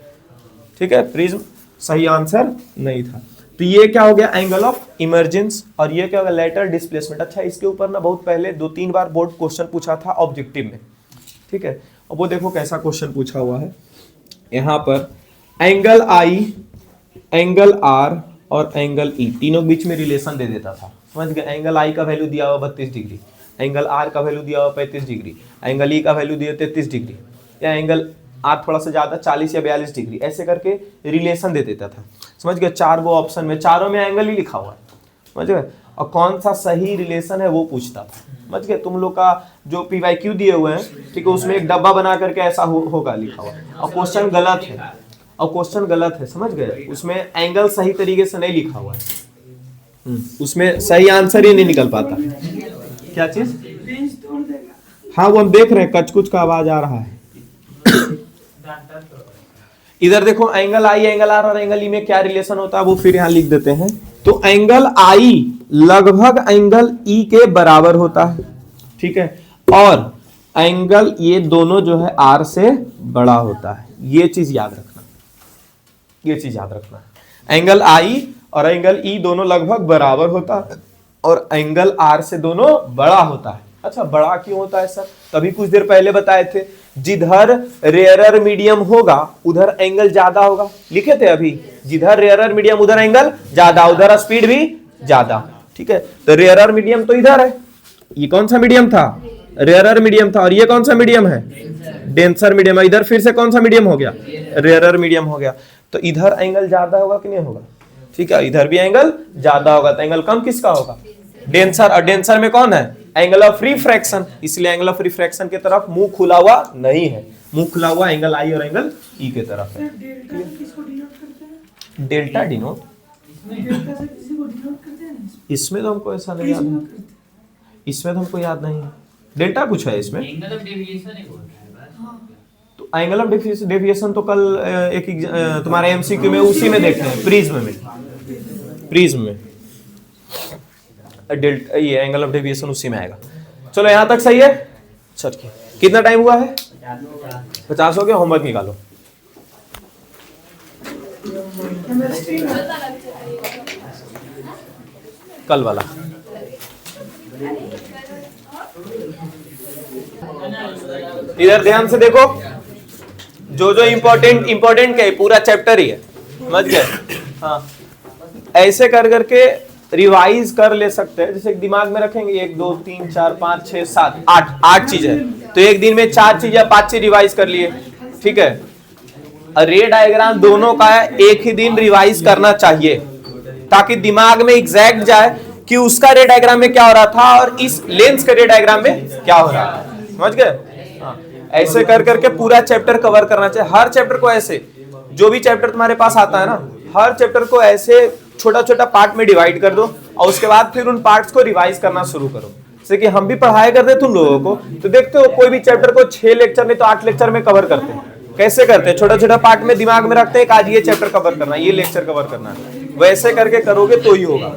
ठीक है, प्रिज्म सही आंसर नहीं था। तो ये क्या हो गया, एंगल ऑफ इमरजेंस, और ये क्या होगा, लैटरल डिस्प्लेसमेंट। अच्छा, इसके ऊपर ना बहुत पहले 2-3 बार बोर्ड क्वेश्चन पूछा था ऑब्जेक्टिव में, ठीक है। अब वो देखो कैसा क्वेश्चन पूछा हुआ है, यहाँ पर एंगल आई, एंगल आर और एंगल ई, तीनों के बीच में रिलेशन दे देता था, समझ गए। एंगल आई का वैल्यू दिया हुआ 32 डिग्री, एंगल आर का वैल्यू दिया हुआ 35 डिग्री, एंगल ई का वैल्यू दिया 33 डिग्री, या एंगल आर थोड़ा सा ज्यादा 40 या 42 डिग्री, ऐसे करके रिलेशन दे देता था, समझ गए। 4 गो ऑप्शन में, चारों में एंगल ही लिखा हुआ है, समझ गए, और कौन सा सही रिलेशन है वो पूछता था, समझ गए। तुम लोग का जो PYQ दिए हुए हैं, ठीक है, उसमें एक डब्बा बना करके ऐसा होगा लिखा हुआ, और क्वेश्चन गलत है, और क्वेश्चन गलत है, समझ गए, उसमें एंगल सही तरीके से नहीं लिखा हुआ है, उसमें सही आंसर ही नहीं निकल पाता। क्या चीज, हाँ वो हम देख रहे हैं, कच कुछ का आवाज आ रहा है। इधर देखो एंगल आई, एंगल आर और एंगल ई में क्या रिलेशन होता है वो फिर यहां लिख देते हैं। तो एंगल आई लगभग एंगल ई के बराबर होता है, ठीक है, और एंगल ये दोनों जो है आर से बड़ा होता है, ये चीज याद रखना, ये चीज याद रखना है। एंगल आई और एंगल ई दोनों लगभग बराबर होता है और एंगल आर से दोनों बड़ा होता है। अच्छा, बड़ा क्यों होता है सर, तभी कुछ देर पहले बताए थे, जिधर रेयरर मीडियम होगा उधर एंगल ज्यादा होगा, लिखे थे अभी, जिधर रेयरर मीडियम उधर एंगल ज्यादा, उधर स्पीड भी ज्यादा, ठीक है। तो रेयरर मीडियम तो इधर है, ये कौन सा मीडियम था, रेयरर मीडियम था, और ये कौन सा मीडियम है, डेंसर मीडियम। इधर फिर से कौन सा मीडियम हो गया, रेयरर मीडियम हो गया। तो इधर एंगल ज्यादा होगा कि नहीं होगा, ठीक है, इधर भी एंगल ज्यादा होगा, तो एंगल कम किसका होगा, डेंसर। और डेंसर में कौन है, एंगल ऑफ रिफ्रैक्शन, इसलिए एंगल ऑफ रिफ्रैक्शन की तरफ मुंह खुला हुआ नहीं है, मुंह खुला हुआ एंगल आई और एंगल ई की तरफ है। डेल्टा डिनोट, इसमें तो हमको ऐसा नहीं याद है, इसमें तो हमको याद नहीं है, डेल्टा कुछ है इसमें। तो एंगल ऑफ डेविएशन तो कल एक तुम्हारे एमसीक्यू में उसी में देखे हैं, प्रिज्म में, प्रिज्म में डेल्टा, ये एंगल ऑफ डेविएशन उसी में आएगा। चलो यहां तक सही है, चलिए कितना टाइम हुआ है, 50 हो गया, होमवर्क निकालो। कल वाला इधर ध्यान से देखो, जो जो इंपॉर्टेंट क्या है, पूरा चैप्टर ही है, समझ गए। हाँ, ऐसे कर करके रिवाइज कर ले सकते हैं, जैसे दिमाग में रखेंगे 1 2 3 4 5 6 7 8 चीज है, तो एक दिन में 4 चीज या 5 चीज रिवाइज कर लिए, ठीक है। रे डायग्राम दोनों का एक ही दिन रिवाइज करना चाहिए ताकि दिमाग में एग्जैक्ट जाए कि उसका रे डायग्राम में क्या हो रहा था और इस लेंस के रे डायग्राम में क्या हो रहा है, समझ गए। हाँ, ऐसे कर करके पूरा चैप्टर कवर करना चाहिए। हर चैप्टर को ऐसे, जो भी चैप्टर तुम्हारे पास आता है ना, हर चैप्टर को ऐसे छोटा छोटा पार्ट में डिवाइड कर दो और उसके बाद फिर उन पार्ट्स को रिवाइज करना शुरू करो। जैसे कि हम भी पढ़ाया करते तुम लोगों को, तो देखते हो कोई भी चैप्टर को 6 लेक्चर में तो 8 लेक्चर में कवर करते हैं। कैसे करते हैं, छोटा छोटा पार्ट में दिमाग में रखते हैं कि आज ये चैप्टर कवर करना है, ये लेक्चर कवर करना है, वैसे करके करोगे तो ही होगा।